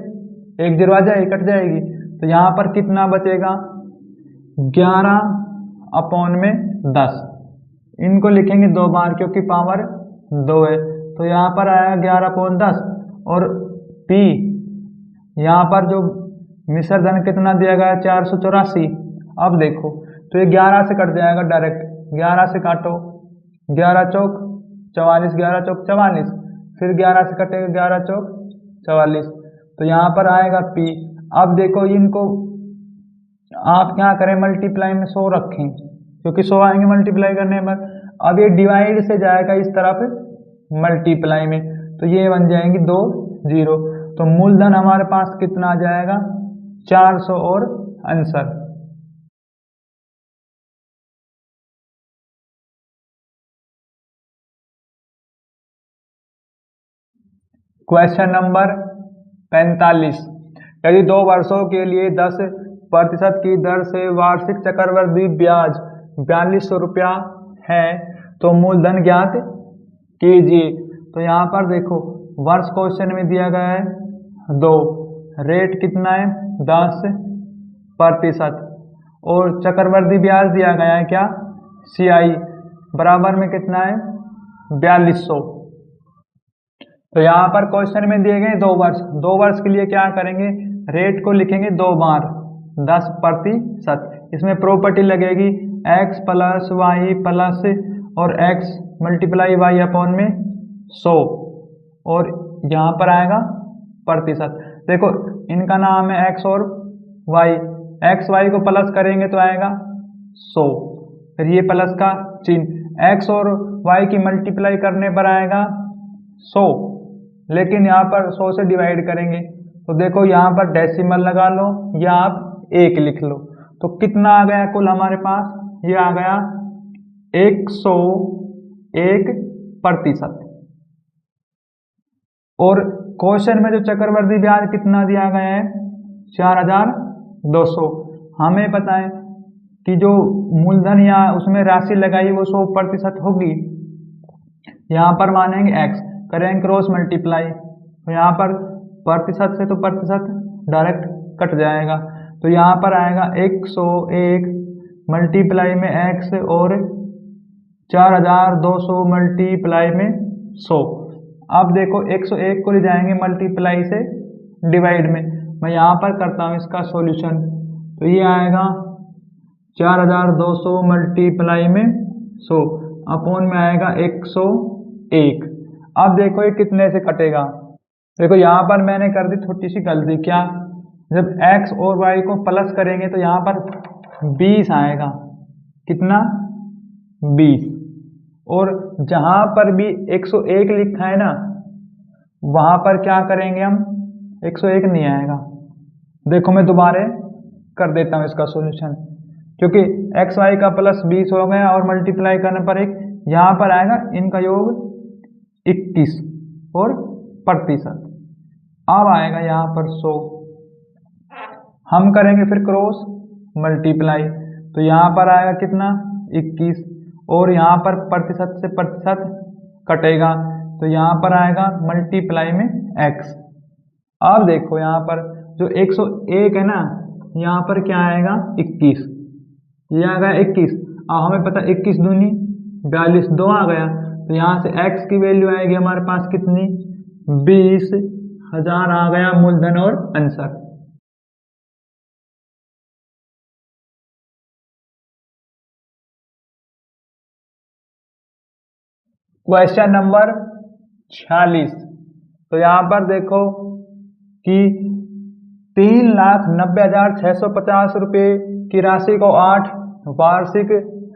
1 0 आ जाएगी, कट जाएगी। तो यहाँ पर कितना बचेगा 11 अपॉन में 10। इनको लिखेंगे 2 बार क्योंकि पावर 2 है। तो यहाँ पर आया 11 अपॉन 10 और P यहाँ पर जो मिश्र धन कितना दिया गया 484। अब देखो तो ये 11 से कट जाएगा डायरेक्ट, 11 से काटो 11 चौक 44, 11 चौक 44, फिर 11 से कटेगा 11 चौक 44। तो यहाँ पर आएगा P। अब देखो इनको आप क्या करें मल्टीप्लाई में 100 रखें क्योंकि 100 आएंगे मल्टीप्लाई करने पर। अब ये डिवाइड से जाएगा इस तरफ मल्टीप्लाई में तो ये बन जाएंगी 2 0। तो मूलधन हमारे पास कितना आ जाएगा 400 और आंसर। क्वेश्चन नंबर 45, यदि 2 वर्षों के लिए 10% की दर से वार्षिक चक्रवृद्धि ब्याज 4200 रुपया है तो मूलधन ज्ञात कीजिए। तो यहाँ पर देखो वर्ष क्वेश्चन में दिया गया है 2, रेट कितना है 10% और चक्रवृद्धि ब्याज दिया गया है क्या CI बराबर में कितना है 4200। तो यहाँ पर क्वेश्चन में दिए गए 2 वर्ष, 2 वर्ष के लिए क्या करेंगे रेट को लिखेंगे 2 बार 10%। इसमें प्रॉपर्टी लगेगी x प्लस वाई प्लस और x मल्टीप्लाई वाई अपॉन में 100 और यहाँ पर आएगा प्रतिशत। देखो इनका नाम है x और y, x y को प्लस करेंगे तो आएगा 100। फिर ये प्लस का चिन्ह, एक्स और वाई की मल्टीप्लाई करने पर आएगा 100, लेकिन यहाँ पर 100 से डिवाइड करेंगे तो देखो यहाँ पर डेसिमल लगा लो या आप 1 लिख लो, तो कितना आ गया कुल हमारे पास, ये आ गया 101%। और क्वेश्चन में जो चक्रवर्ती ब्याज कितना दिया गया है 4200, हमें पता है कि जो मूलधन या उसमें राशि लगाई वो 100% होगी। यहाँ पर मानेंगे x, करेंगे क्रॉस मल्टीप्लाई, तो यहाँ पर प्रतिशत से तो प्रतिशत डायरेक्ट कट जाएगा, तो यहाँ पर आएगा 101 मल्टीप्लाई में x और 4200 मल्टीप्लाई में 100। अब देखो 101 को ले जाएंगे मल्टीप्लाई से डिवाइड में, मैं यहाँ पर करता हूँ इसका सॉल्यूशन, तो ये आएगा 4200 मल्टीप्लाई में 100 अपॉन में आएगा 101। अब देखो ये कितने से कटेगा, देखो यहाँ पर मैंने कर दी छोटी सी गलती, क्या, जब x और y को प्लस करेंगे तो यहाँ पर 20 आएगा, कितना 20, और जहाँ पर भी 101 लिखा है ना वहाँ पर क्या करेंगे हम, 101 नहीं आएगा। देखो मैं दोबारा कर देता हूँ इसका सॉल्यूशन, क्योंकि एक्स वाई का प्लस 20 हो गया और मल्टीप्लाई करने पर एक यहाँ पर आएगा इनका योग 21 और प्रतिशत, अब आएगा यहाँ पर 100, हम करेंगे फिर क्रॉस मल्टीप्लाई, तो यहाँ पर आएगा कितना 21 और यहाँ पर प्रतिशत से प्रतिशत कटेगा, तो यहाँ पर आएगा मल्टीप्लाई में x। अब देखो यहाँ पर जो 101 है ना यहाँ पर क्या आएगा 21, ये आ गया 21, अब हमें पता 21 दूनी 42, 2 आ गया, तो यहाँ से x की वैल्यू आएगी हमारे पास कितनी 20,000 आ गया मूलधन और आंसर। क्वेश्चन नंबर 46, तो यहाँ पर देखो कि 3,90,650 रुपये की राशि को 8 वार्षिक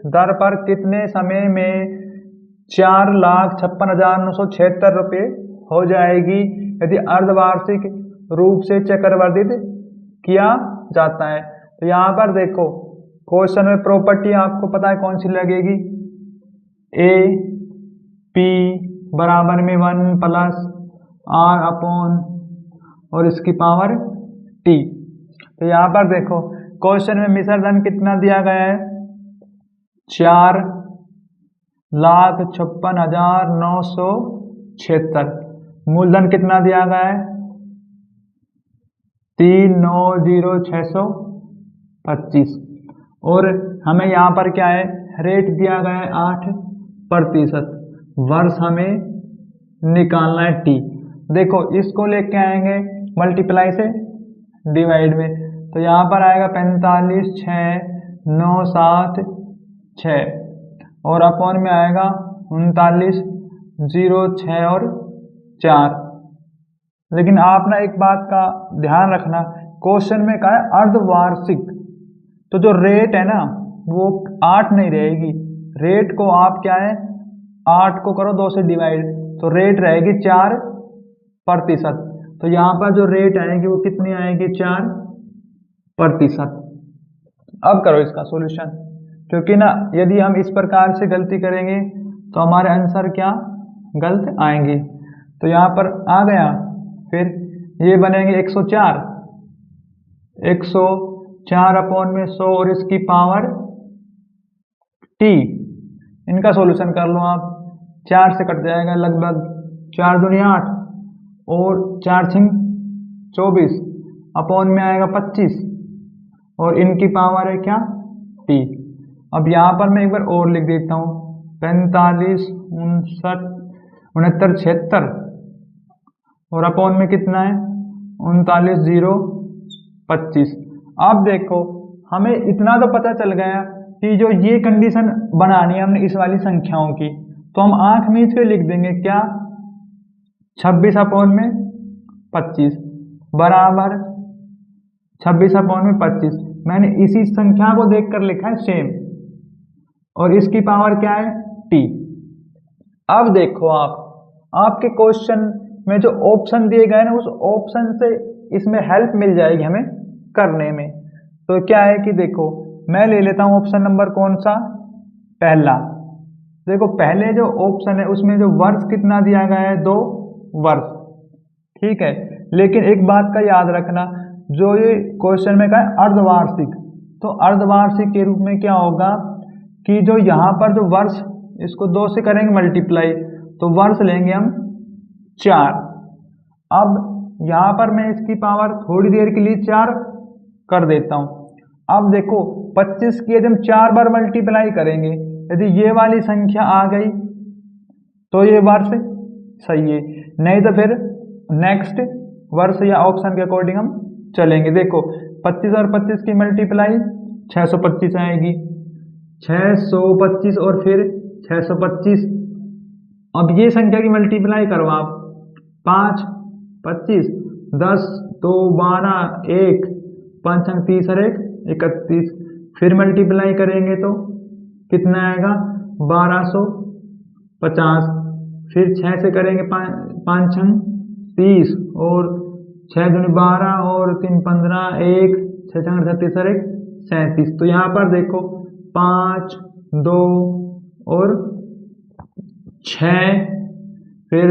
दर पर कितने समय में 4,56,976 रुपये हो जाएगी यदि अर्धवार्षिक रूप से चक्रवर्धित किया जाता है। तो यहाँ पर देखो क्वेश्चन में प्रॉपर्टी आपको पता है कौन सी लगेगी, ए पी बराबर में 1 प्लस आर अपॉन और इसकी पावर टी। तो यहाँ पर देखो क्वेश्चन में मिश्र धन कितना दिया गया है 4,56,976, मूलधन कितना दिया गया है 3,90,625 और हमें यहाँ पर क्या है रेट दिया गया है 8%, वर्ष हमें निकालना है टी। देखो इसको लेके आएंगे मल्टीप्लाई से डिवाइड में, तो यहाँ पर आएगा 45,6,976 और अपॉन में आएगा 39,06 और 4। लेकिन आप ना एक बात का ध्यान रखना, क्वेश्चन में कहा है अर्धवार्षिक, तो जो रेट है ना वो 8 नहीं रहेगी, रेट को आप क्या है 8 को करो 2 से डिवाइड, तो रेट रहेगी 4%, तो यहाँ पर जो रेट आएगी वो कितनी आएगी 4%। अब करो इसका सॉल्यूशन, क्योंकि ना यदि हम इस प्रकार से गलती करेंगे तो हमारे आंसर क्या गलत आएंगे। तो यहाँ पर आ गया, फिर ये बनेंगे 104 अपॉन में 100 और इसकी पावर टी। इनका सॉल्यूशन कर लो आप, 4 से कट जाएगा लगभग, 4 दूनी 8 और 4 छिंग 24 अपॉन में आएगा 25 और इनकी पावर है क्या टी। अब यहाँ पर मैं एक बार और लिख देता हूँ 45, 59, 69, 76 और अपॉन में कितना है 39,025। अब देखो हमें इतना तो पता चल गया कि जो ये कंडीशन बनानी है हमने इस वाली संख्याओं की, तो हम आंख मीच के लिख देंगे क्या 26 अपॉन में 25 बराबर 26 अपॉन में 25। मैंने इसी संख्या को देखकर लिखा है सेम, और इसकी पावर क्या है t। अब देखो आपके क्वेश्चन में जो ऑप्शन दिए गए ना, उस ऑप्शन से इसमें हेल्प मिल जाएगी हमें करने में। तो क्या है कि देखो मैं ले लेता हूं ऑप्शन नंबर कौन सा, पहला। देखो पहले जो ऑप्शन है उसमें जो वर्ष कितना दिया गया है, 2 वर्ष, ठीक है। लेकिन एक बात का याद रखना, जो ये क्वेश्चन में कहा है अर्धवार्षिक, तो अर्धवार्षिक के रूप में क्या होगा कि जो यहाँ पर जो वर्ष, इसको 2 से करेंगे मल्टीप्लाई, तो वर्ष लेंगे हम 4। अब यहाँ पर मैं इसकी पावर थोड़ी देर के लिए 4 कर देता हूँ। अब देखो 25 की यदि हम 4 बार मल्टीप्लाई करेंगे, यदि ये वाली संख्या आ गई तो ये वर्ष सही है, नहीं तो फिर नेक्स्ट वर्ष या ऑप्शन के अकॉर्डिंग हम चलेंगे। देखो 25 और 25 की मल्टीप्लाई 625 आएगी, 625 और फिर 625। अब ये संख्या की मल्टीप्लाई करो आप, 5 25 10 2 12 1 5 30 और 1 31, फिर मल्टीप्लाई करेंगे तो कितना आएगा 1250, फिर 6 से करेंगे 5 30 और 6 दूनी 12 और 3 15 1 6 36 और 1 37। तो यहाँ पर देखो 5 2 और 6 फिर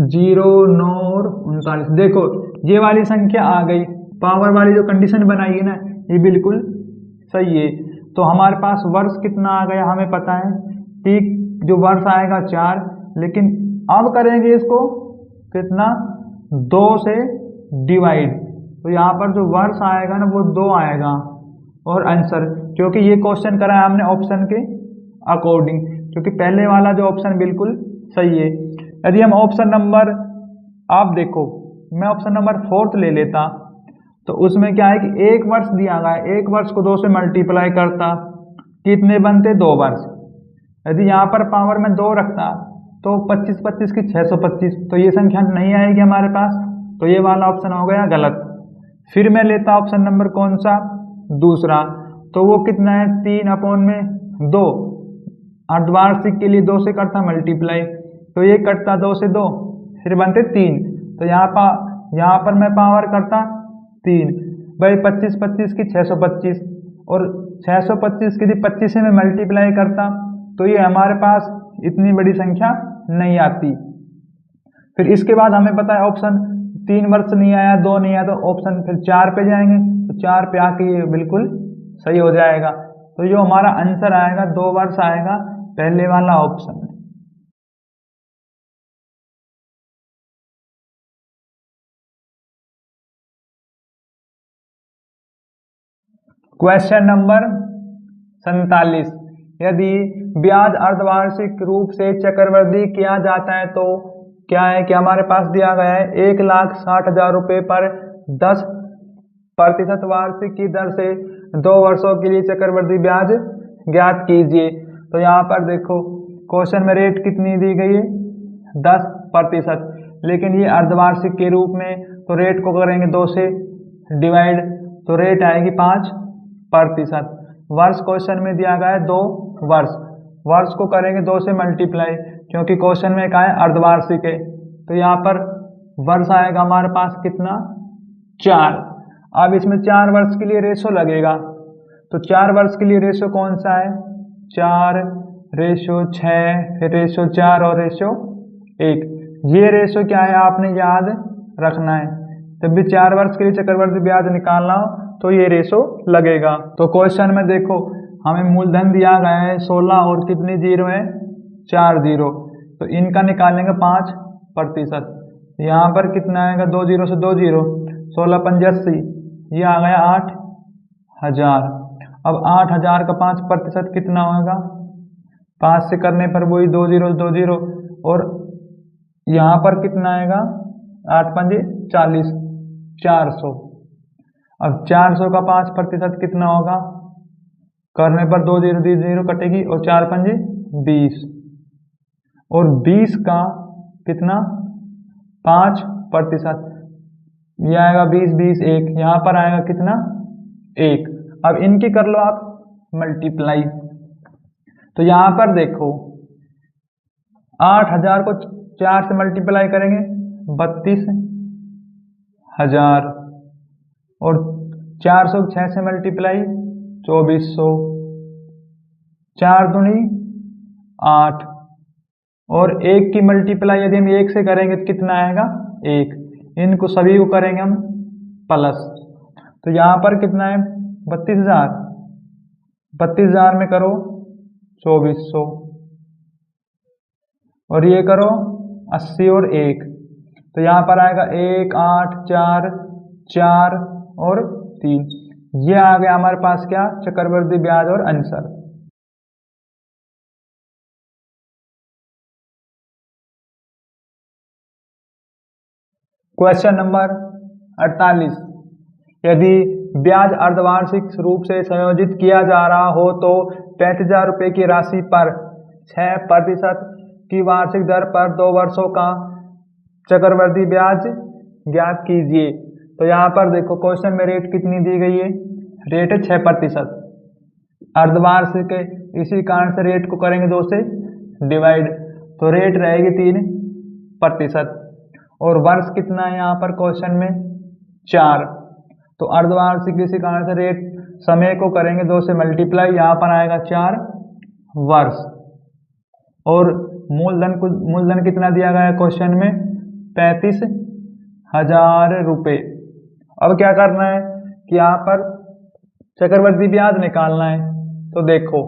0 9 और 39। देखो ये वाली संख्या आ गई, पावर वाली जो कंडीशन बनाई है ना, ये बिल्कुल सही है। तो हमारे पास वर्ष कितना आ गया, हमें पता है कि जो वर्ष आएगा 4, लेकिन अब करेंगे इसको कितना 2 से डिवाइड, तो यहाँ पर जो वर्ष आएगा ना वो 2 आएगा। और आंसर, क्योंकि ये क्वेश्चन करा है हमने ऑप्शन के अकॉर्डिंग, क्योंकि पहले वाला जो ऑप्शन बिल्कुल सही है। यदि हम ऑप्शन नंबर, आप देखो मैं ऑप्शन नंबर 4 ले लेता, तो उसमें क्या है कि 1 वर्ष दिया गया है, 1 वर्ष को 2 से मल्टीप्लाई करता, कितने बनते 2 वर्ष। यदि यहाँ पर पावर में 2 रखता तो 25 25 की 625, तो ये संख्या नहीं आएगी हमारे पास, तो ये वाला ऑप्शन हो गया गलत। फिर मैं लेता ऑप्शन नंबर कौन सा, दूसरा, तो वो कितना है 3/2, अर्धवार्षिक के लिए 2 से करता मल्टीप्लाई, तो ये कटता 2 से 2, फिर बनते 3, तो यहाँ पर मैं पावर करता 3 भाई 25 25 की 625, और 625 की 25 से मैं मल्टीप्लाई करता तो ये हमारे पास इतनी बड़ी संख्या नहीं आती। फिर इसके बाद हमें पता है ऑप्शन 3 वर्ष नहीं आया, 2 नहीं आया, तो ऑप्शन फिर 4 पे जाएंगे, तो 4 पे आके ये बिल्कुल सही हो जाएगा। तो जो हमारा आंसर आएगा 2 वर्ष आएगा, पहले वाला ऑप्शन। क्वेश्चन नंबर 47, यदि ब्याज अर्धवार्षिक रूप से चक्रवृद्धि किया जाता है तो क्या है कि हमारे पास दिया गया है 1,60,000 रुपये पर 10% वार्षिक की दर से 2 वर्षों के लिए चक्रवृद्धि ब्याज ज्ञात कीजिए। तो यहाँ पर देखो क्वेश्चन में रेट कितनी दी गई है 10%, लेकिन ये अर्धवार्षिक के रूप में, तो रेट को करेंगे 2 से डिवाइड, तो रेट आएगी 5%। वर्ष क्वेश्चन में दिया गया है 2 वर्ष, वर्ष को करेंगे 2 से मल्टीप्लाई, क्योंकि क्वेश्चन में कहा है अर्धवार्षिक है, तो यहाँ पर वर्ष आएगा हमारे पास कितना 4। अब इसमें 4 वर्ष के लिए रेशो लगेगा, तो 4 वर्ष के लिए रेशो कौन सा है 4:6, फिर रेशो 4 और रेशो 1। ये रेशो क्या है आपने याद रखना है, जब भी 4 वर्ष के लिए चक्रवृद्धि ब्याज निकालना हो तो ये रेशो लगेगा। तो क्वेश्चन में देखो हमें मूलधन दिया गया है 16 और कितनी जीरो है 4 जीरो, तो इनका निकालेंगे 5%। यहाँ पर कितना आएगा 2 जीरो से 2 जीरो, 16 पंजे 80, ये आ गया 8,000। अब 8,000 का 5% कितना होगा, 5 से करने पर वही 2 जीरो 2 जीरो, और यहाँ पर कितना आएगा 8 पंजे 40, 400। अब 400 का 5% कितना होगा, करने पर 2 जीरो 2 जीरो कटेगी और 4 पंजे 20, और 20 का कितना 5%, ये आएगा 20 20 1, यहाँ पर आएगा कितना 1। अब इनकी कर लो आप मल्टीप्लाई, तो यहाँ पर देखो 8000 को 4 से मल्टीप्लाई करेंगे 32,000 और 400 को 6 से मल्टीप्लाई 2400, 4 दूनी 8 और 1 की मल्टीप्लाई यदि हम 1 से करेंगे तो कितना आएगा 1। इनको सभी को करेंगे हम प्लस, तो यहाँ पर कितना है 32,000, 32,000 में करो 2400 और ये करो 80 और 1, तो यहाँ पर आएगा 1 8 4 4 और 3। ये आ गया हमारे पास क्या चक्रवृद्धि ब्याज और आंसर। क्वेश्चन नंबर 48, यदि ब्याज अर्धवार्षिक रूप से संयोजित किया जा रहा हो तो 35,000 रुपये की राशि पर 6% की वार्षिक दर पर 2 वर्षों का चक्रवृद्धि ब्याज ज्ञात कीजिए। तो यहाँ पर देखो क्वेश्चन में रेट कितनी दी गई है, रेट है 6%, अर्धवार्षिक है, इसी कारण से रेट को करेंगे 2 से डिवाइड, तो रेट रहेगी 3% और वर्ष कितना है यहाँ पर क्वेश्चन में 4, तो अर्धवार्षिक इसी कारण से रेट समय को करेंगे 2 से मल्टीप्लाई, यहाँ पर आएगा 4 वर्ष और मूलधन कितना दिया गया है क्वेश्चन में 35,000 रुपये। अब क्या करना है कि यहाँ पर चक्रवृद्धि ब्याज निकालना है, तो देखो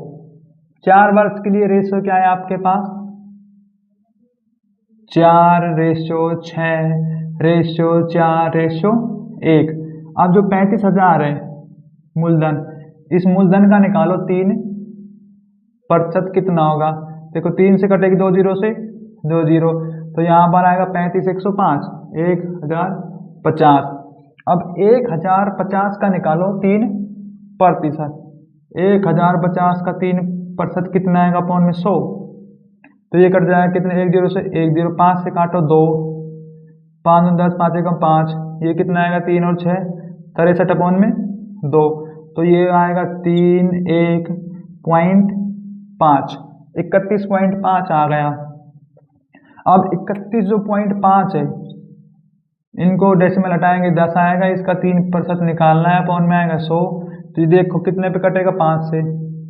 4 वर्ष के लिए रेशो क्या है आपके पास 4:6:4:1। अब जो 35,000 है मूलधन, इस मूलधन का निकालो 3% कितना होगा, देखो 3 से कटेगी 2 जीरो से 2 जीरो, तो यहाँ पर आएगा 35 105 1050। अब 1050 का निकालो 3%, 1050 का 3% कितना आएगा अपॉन में 100, तो ये कट जाएगा कितने 1 जीरो से 1 जीरो, 5 से काटो 2, 5 10 5 एकम 5, ये कितना आएगा 3 और 6 63 अपॉन में 2, तो ये आएगा 31.5 31.5 आ गया। अब 31 जो 0.5 है इनको डेसिमल हटाएंगे 10 आएगा, इसका 3% निकालना है, अपॉन में आएगा 100, तो ये देखो कितने पे कटेगा 5 से,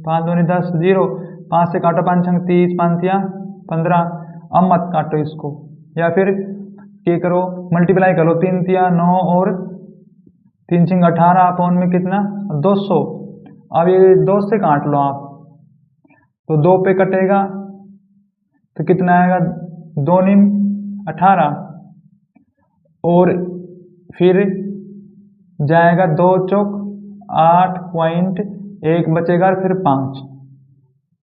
5 दूनी 10 जीरो, 5 से काटो 5 छंग 30 5 या 15, अब मत काटो इसको या फिर क्या करो मल्टीप्लाई करो 3 तिया 9 और 3 छिंग 18 अपॉन में कितना 200। अब ये 2 से काट लो आप, तो 2 पे कटेगा तो कितना आएगा 2 निम 18 और फिर जाएगा 2 चौक 8.1 बचेगा फिर 5,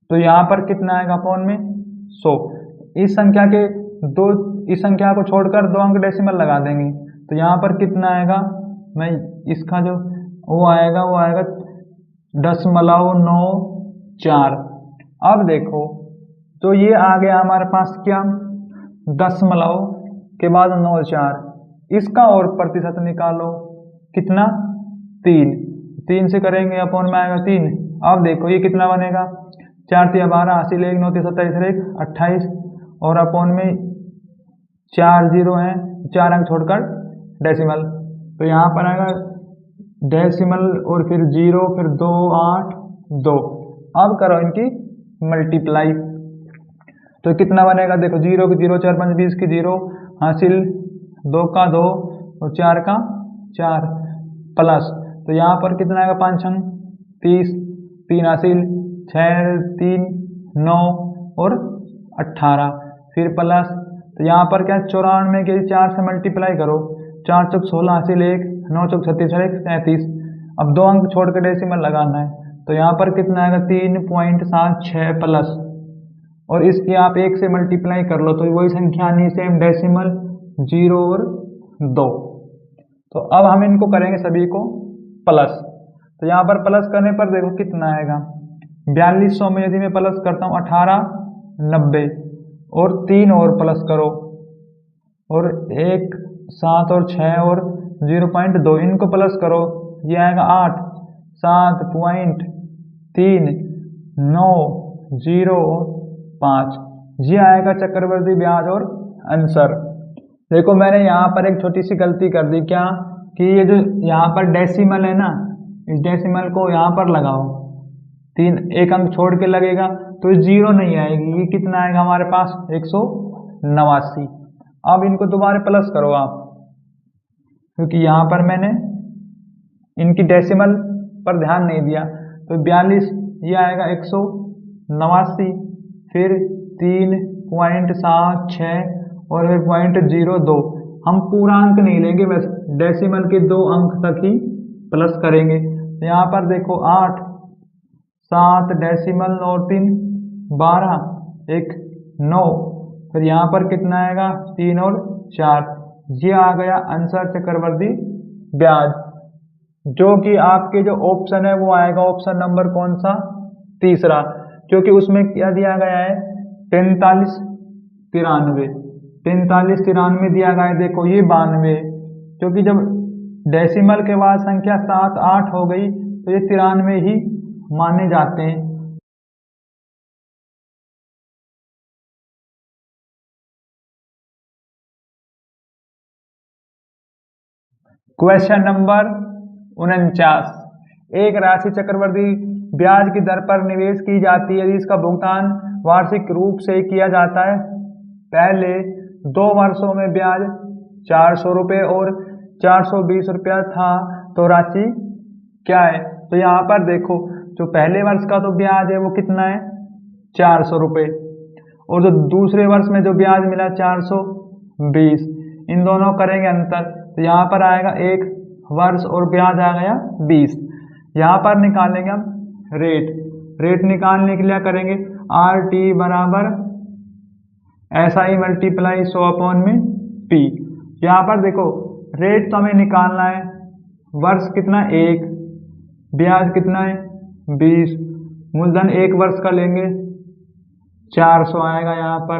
तो यहाँ पर कितना आएगा अपॉन में 100। इस संख्या को छोड़कर 2 अंक डेसिमल लगा देंगे, तो यहाँ पर कितना आएगा, मैं इसका जो वो आएगा 0.94। अब देखो तो ये आ गया हमारे पास क्या 10 के बाद 94, इसका और प्रतिशत निकालो कितना 3 से करेंगे अपॉन में आएगा 3। अब देखो ये कितना बनेगा 4 तिया 12 80 1 9 27 1 28 और अपॉन में 4 जीरो हैं, 4 अंक छोड़कर डेसिमल, तो यहाँ पर आएगा डेसिमल और फिर 0 फिर 2 8 2। अब करो इनकी मल्टीप्लाई, तो कितना बनेगा देखो 0 की 0 4 5 20 की 0 हासिल 2 का 2 और 4 का 4 प्लस, तो यहाँ पर कितना आएगा 5 छंग 30 3 हासिल 6 3 9 और 18 फिर प्लस, तो यहाँ पर क्या 94 के 4 से मल्टीप्लाई करो 4 चौक 16 हासिल 1 9 चौक 36 37। अब 2 अंक छोड़ के डेसिमल लगाना है, तो यहाँ पर कितना आएगा 3.76 प्लस, और इसकी आप 1 से मल्टीप्लाई कर लो तो वही संख्या नहीं सेम डेसिमल 0 और 2। तो अब हम इनको करेंगे सभी को प्लस, तो यहाँ पर प्लस करने पर देखो कितना आएगा 4200 में यदि मैं प्लस करता हूँ 1890 और 3 और प्लस करो और 1 7 और 6 और 0.2 इनको प्लस करो, ये आएगा 8 7.3 9 0.05 ये आएगा चक्रवृद्धि ब्याज और आंसर। देखो मैंने यहाँ पर एक छोटी सी गलती कर दी, क्या कि ये जो यहाँ पर डेसिमल है ना, इस डेसिमल को यहाँ पर लगाओ, एक अंक छोड़ के लगेगा तो जीरो नहीं आएगी, ये कितना आएगा हमारे पास 189। अब इनको दोबारा प्लस करो आप, क्योंकि यहाँ पर मैंने इनकी डेसिमल पर ध्यान नहीं दिया। तो 42 ये आएगा 189, फिर 3.76 और फिर 0.02। हम पूरा अंक नहीं लेंगे, बस डेसिमल के 2 अंक तक ही प्लस करेंगे। यहाँ पर देखो 8, 7 डेसिमल 9 3 12 1 9, फिर यहाँ पर कितना आएगा 3 और 4। ये आ गया आंसर चक्रवृद्धि ब्याज, जो कि आपके जो ऑप्शन है वो आएगा ऑप्शन नंबर कौन सा, तीसरा, क्योंकि उसमें क्या दिया गया है 4593 दिया गया है। देखो ये 92, क्योंकि जब डेसिमल के बाद संख्या 7 8 हो गई तो ये 93 ही माने जाते हैं। क्वेश्चन नंबर 49, एक राशि चक्रवृद्धि ब्याज की दर पर निवेश की जाती है यदि इसका भुगतान वार्षिक रूप से किया जाता है। पहले 2 वर्षों में ब्याज 400 रुपये और 420 रुपया था, तो राशि क्या है। तो यहाँ पर देखो जो पहले वर्ष का तो ब्याज है वो कितना है 400 रुपये, और जो दूसरे वर्ष में जो ब्याज मिला 420, इन दोनों करेंगे अंतर, तो यहाँ पर आएगा 1 वर्ष और ब्याज आ गया 20। यहाँ पर निकालेंगे हम रेट निकालने के लिए करेंगे RT बराबर SI मल्टीप्लाई 100/P। यहाँ पर देखो रेट तो हमें निकालना है, वर्ष कितना 1, ब्याज कितना है 20, मूलधन 1 वर्ष का लेंगे 400 आएगा, यहाँ पर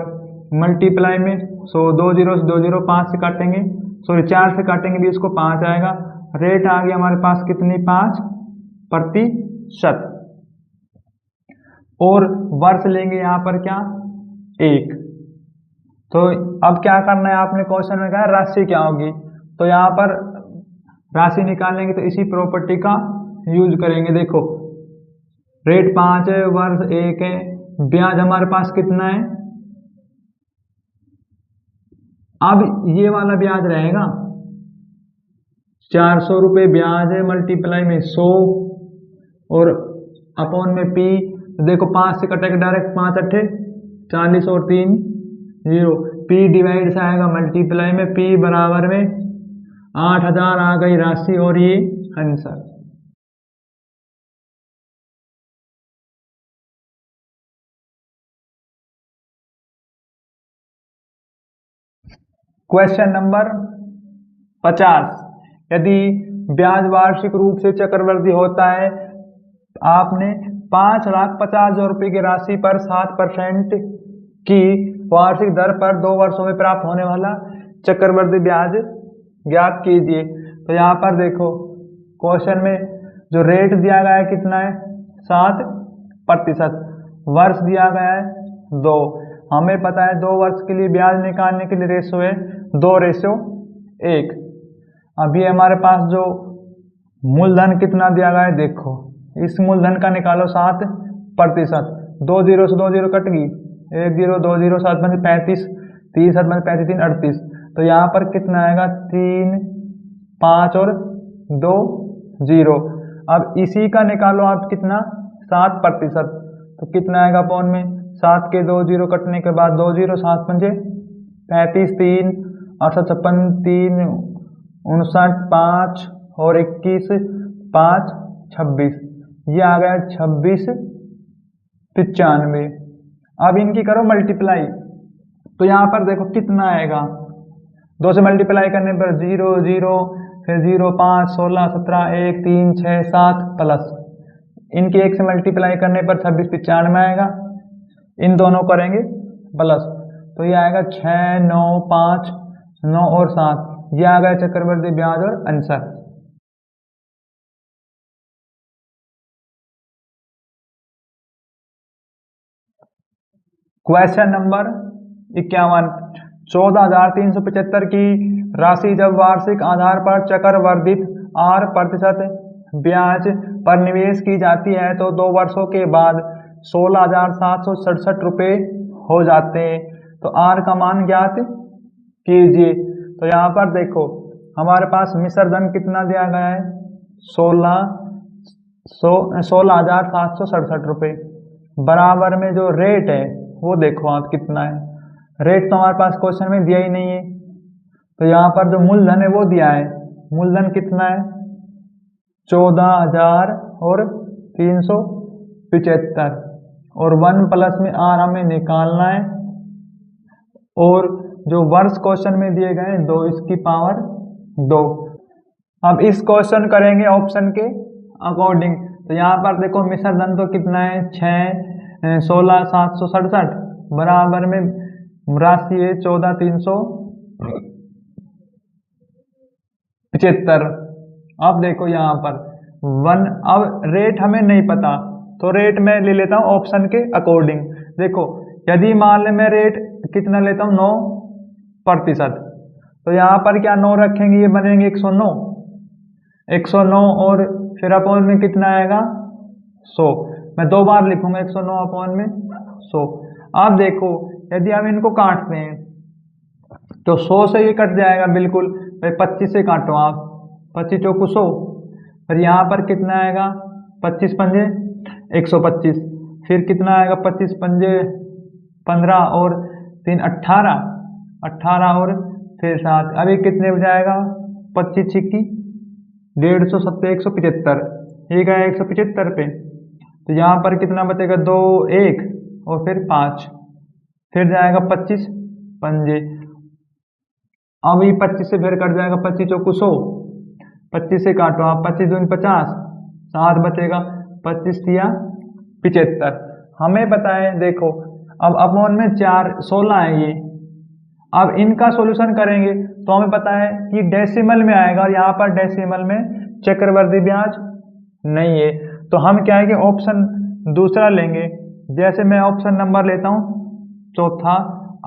मल्टीप्लाई में 100, 2 0 से 2 0 5 से काटेंगे, सॉरी 4 से काटेंगे 20 को 5 आएगा। रेट आ गया हमारे पास कितनी 5%, और वर्ष लेंगे यहाँ पर क्या 1। तो अब क्या करना है, आपने क्वेश्चन में कहा राशि क्या होगी, तो यहाँ पर राशि निकालेंगे तो इसी प्रॉपर्टी का यूज करेंगे। देखो रेट 5 है, वर्ष 1 है, ब्याज हमारे पास कितना है, अब ये वाला ब्याज रहेगा 400 रुपये ब्याज है, मल्टीप्लाई में 100 और अपॉन में P। तो देखो 5 से कटेगा डायरेक्ट, 5 8 40 और 3 0, P डिवाइड से आएगा मल्टीप्लाई में, P बराबर में 8000 आ गई राशि और ये आंसर। क्वेश्चन नंबर 50, यदि ब्याज वार्षिक रूप से चक्रवृद्धि होता है, आपने 5,50,000 रुपये की राशि पर 7% की वार्षिक दर पर 2 वर्षों में प्राप्त होने वाला चक्रवृद्धि ब्याज ज्ञात कीजिए। तो यहाँ पर देखो क्वेश्चन में जो रेट दिया गया है कितना है 7%, वर्ष दिया गया है 2, हमें पता है 2 वर्ष के लिए ब्याज निकालने के लिए रेशो है 2:1। अभी हमारे पास जो मूलधन कितना दिया गया है, देखो इस मूलधन का निकालो 7%, 2 0 से 2 0 कट गई, 1 0 2 0 7 में 35, 3 7 में 35 3 38, तो यहाँ पर कितना आएगा 3 5 और 2 0। अब इसी का निकालो आप कितना 7%, तो कितना आएगा अपॉन में 7 के 2 0 कटने के बाद 2 0 7 पंजे 35 3 8 56 3 59 5 और 21 5 26, ये आ गया 2695। अब इनकी करो मल्टीप्लाई, तो यहाँ पर देखो कितना आएगा, 2 से मल्टीप्लाई करने पर 0 0 फिर 0 5 16 17 1 3 6 7 प्लस इनकी 1 से मल्टीप्लाई करने पर 2695 आएगा, इन दोनों करेंगे प्लस, तो ये आएगा 6 9 5 9 और 7, ये आ गया चक्रवृद्धि ब्याज और आंसर। क्वेश्चन नंबर 51, 14,375 की राशि जब वार्षिक आधार पर चक्रवर्धित 8% ब्याज पर निवेश की जाती है तो 2 वर्षों के बाद 16,767 रुपये हो जाते हैं। तो R का मान ज्ञात कीजिए। तो यहाँ पर देखो हमारे पास मिश्र धन कितना दिया गया है, 16,767 रुपये, बराबर में जो रेट है वो देखो आप कितना है। रेट तो हमारे पास क्वेश्चन में दिया ही नहीं है। तो यहाँ पर जो मूलधन है वो दिया है, मूलधन कितना है 14,375 और 1 प्लस में R हमें निकालना है। और जो वर्ष क्वेश्चन में दिए गए हैं 2 इसकी पावर 2। अब इस क्वेश्चन करेंगे ऑप्शन के अकॉर्डिंग। तो यहाँ पर देखो मिश्र धन तो कितना है 16,767 बराबर में राशि है 14,375। अब देखो यहाँ पर 1, अब रेट हमें नहीं पता तो रेट मैं ले लेता हूँ ऑप्शन के अकॉर्डिंग। देखो यदि मान ले मैं रेट कितना लेता हूँ 9%, तो यहाँ पर क्या 9 रखेंगे, ये बनेंगे 109 और फिर अपॉन में कितना आएगा 100। मैं 2 बार लिखूंगा 109 अपॉन में 100। अब देखो यदि हम इनको काटते हैं तो 100 से ये कट जाएगा बिल्कुल। भाई 25 से काटो आप, 25 चौको 100, फिर यहाँ पर कितना आएगा 25 पंजे 125, फिर कितना आएगा 25 पंजे 15 और 3 18 और फिर 7। अभी कितने बन जाएगा 25 छिक्की 150 7 175, ये गया 175 पे। तो यहाँ पर कितना बचेगा 2 1 और फिर 5, फिर जाएगा 25 पंजे। अब ये 25 से फिर कट जाएगा 25 चौको 100, 25 से काटो आप, 25 दूनी 50, 7 बचेगा 25 या 75। हमें पता है देखो अब अपॉन में 16 है ये। अब इनका सॉल्यूशन करेंगे तो हमें पता है कि डेसिमल में आएगा और यहाँ पर डेसिमल में चक्रवर्ती ब्याज नहीं है। तो हम क्या है कि ऑप्शन दूसरा लेंगे। जैसे मैं ऑप्शन नंबर लेता हूँ चौथा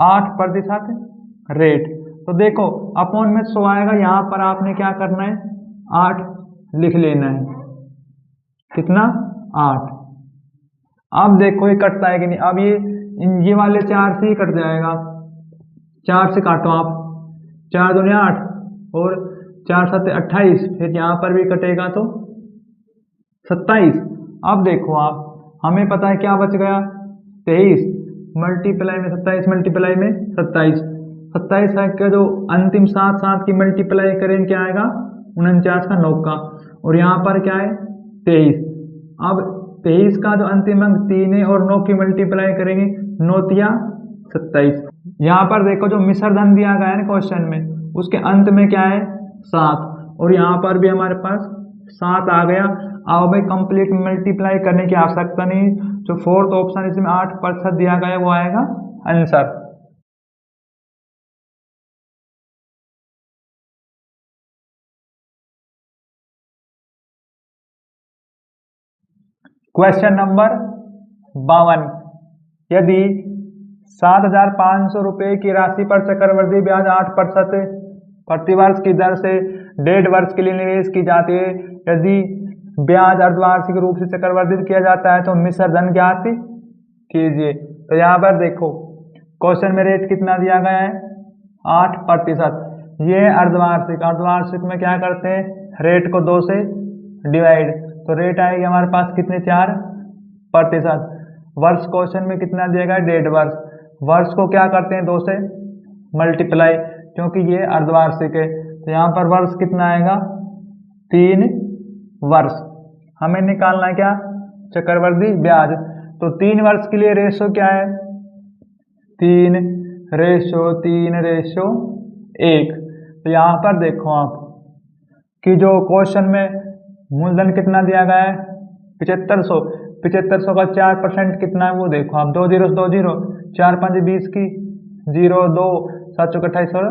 8% रेट। तो देखो अपॉन में 100 आएगा, यहाँ पर आपने क्या करना है 8 लिख लेना है, कितना 8। अब देखो ये कटता है कि नहीं, अब ये वाले 4 से ही कट जाएगा, 4 से काटो आप, 4 दूनी 8 और 4 7 28, फिर यहाँ पर भी कटेगा तो 27। अब देखो आप हमें पता है क्या बच गया 23 मल्टीप्लाई में 27 मल्टीप्लाई में 27 का जो अंतिम 7 की मल्टीप्लाई करेंगे क्या आएगा 49 का 9 का, और यहाँ पर क्या है 23। अब 23 का जो अंतिम अंक 3 है और 9 की मल्टीप्लाई करेंगे 9 तिया 27। यहाँ पर देखो जो मिश्र धन दिया गया है ना क्वेश्चन में, उसके अंत में क्या है 7 और यहाँ पर भी हमारे पास 7 आ गया। अब भाई कंप्लीट मल्टीप्लाई करने की आवश्यकता नहीं, जो 4th ऑप्शन इसमें 8% दिया गया है वो आएगा आंसर। क्वेश्चन नंबर 52, यदि 7,500 रुपये की राशि पर चक्रवृद्धि ब्याज 8% प्रतिवर्ष की दर से 1.5 वर्ष के लिए निवेश की जाती है, यदि ब्याज अर्धवार्षिक रूप से चक्रवर्धित किया जाता है तो मिश्र धन ज्ञात कीजिए। तो यहाँ पर देखो क्वेश्चन में रेट कितना दिया गया है 8%, ये है अर्धवार्षिक में क्या करते हैं रेट को 2 से डिवाइड, तो रेट आएगी हमारे पास कितने 4%। वर्ष क्वेश्चन में कितना दिया गया 1.5 वर्ष, वर्ष को क्या करते हैं 2 से मल्टीप्लाई, क्योंकि ये अर्धवार्षिक है। तो यहाँ पर वर्ष कितना आएगा 3 वर्ष। हमें निकालना है क्या चक्रवर्ती ब्याज, तो 3 वर्ष के लिए रेशो क्या है 3:1। तो यहाँ पर देखो आप कि जो क्वेश्चन में मूलधन कितना दिया गया है 7500 का 4% कितना है वो देखो आप, 2 0 2 0 4 5 20 की 0 2 7 चौक 28 और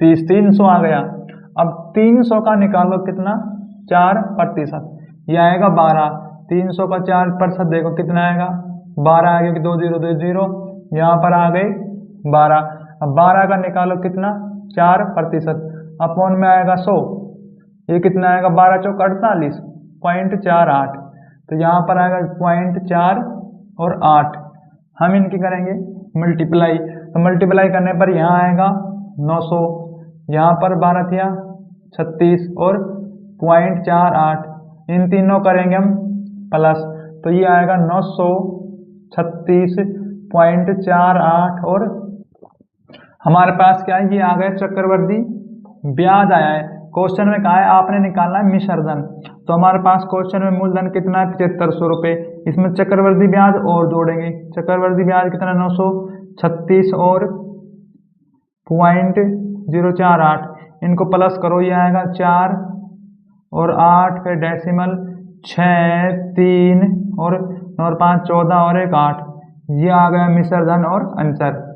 30, 300 आ गया। अब 300 का निकालो कितना 4%, ये आएगा 12। 300 का 4% देखो कितना आएगा 12 आएगा कि 2 0 2 0 यहाँ पर आ गए 12। अब 12 का निकालो कितना 4% अपॉन में आएगा 100। ये कितना आएगा 12 चौक 48.48। तो यहाँ पर आएगा 0.4 और 8। हम इनकी करेंगे मल्टीप्लाई। तो मल्टीप्लाई करने पर यहाँ आएगा 900, यहाँ पर 12 थिया 36 और 0.48। इन तीनों करेंगे हम प्लस, तो ये आएगा 936.48 और हमारे पास क्या है, ये आ गया चक्रवर्ती ब्याज आया है। क्वेश्चन में कहा है आपने निकालना है मिश्र धन। तो हमारे पास क्वेश्चन में मूलधन कितना है 7300 रुपये। इसमें चक्रवर्ती ब्याज और जोड़ेंगे। चक्रवर्ती ब्याज कितना 936 और 0.048। इनको प्लस करो, ये आएगा 4 और 8, फिर डेसिमल 6 3 और 5 14 और 1 8। ये आ गया मिश्र धन और आंसर।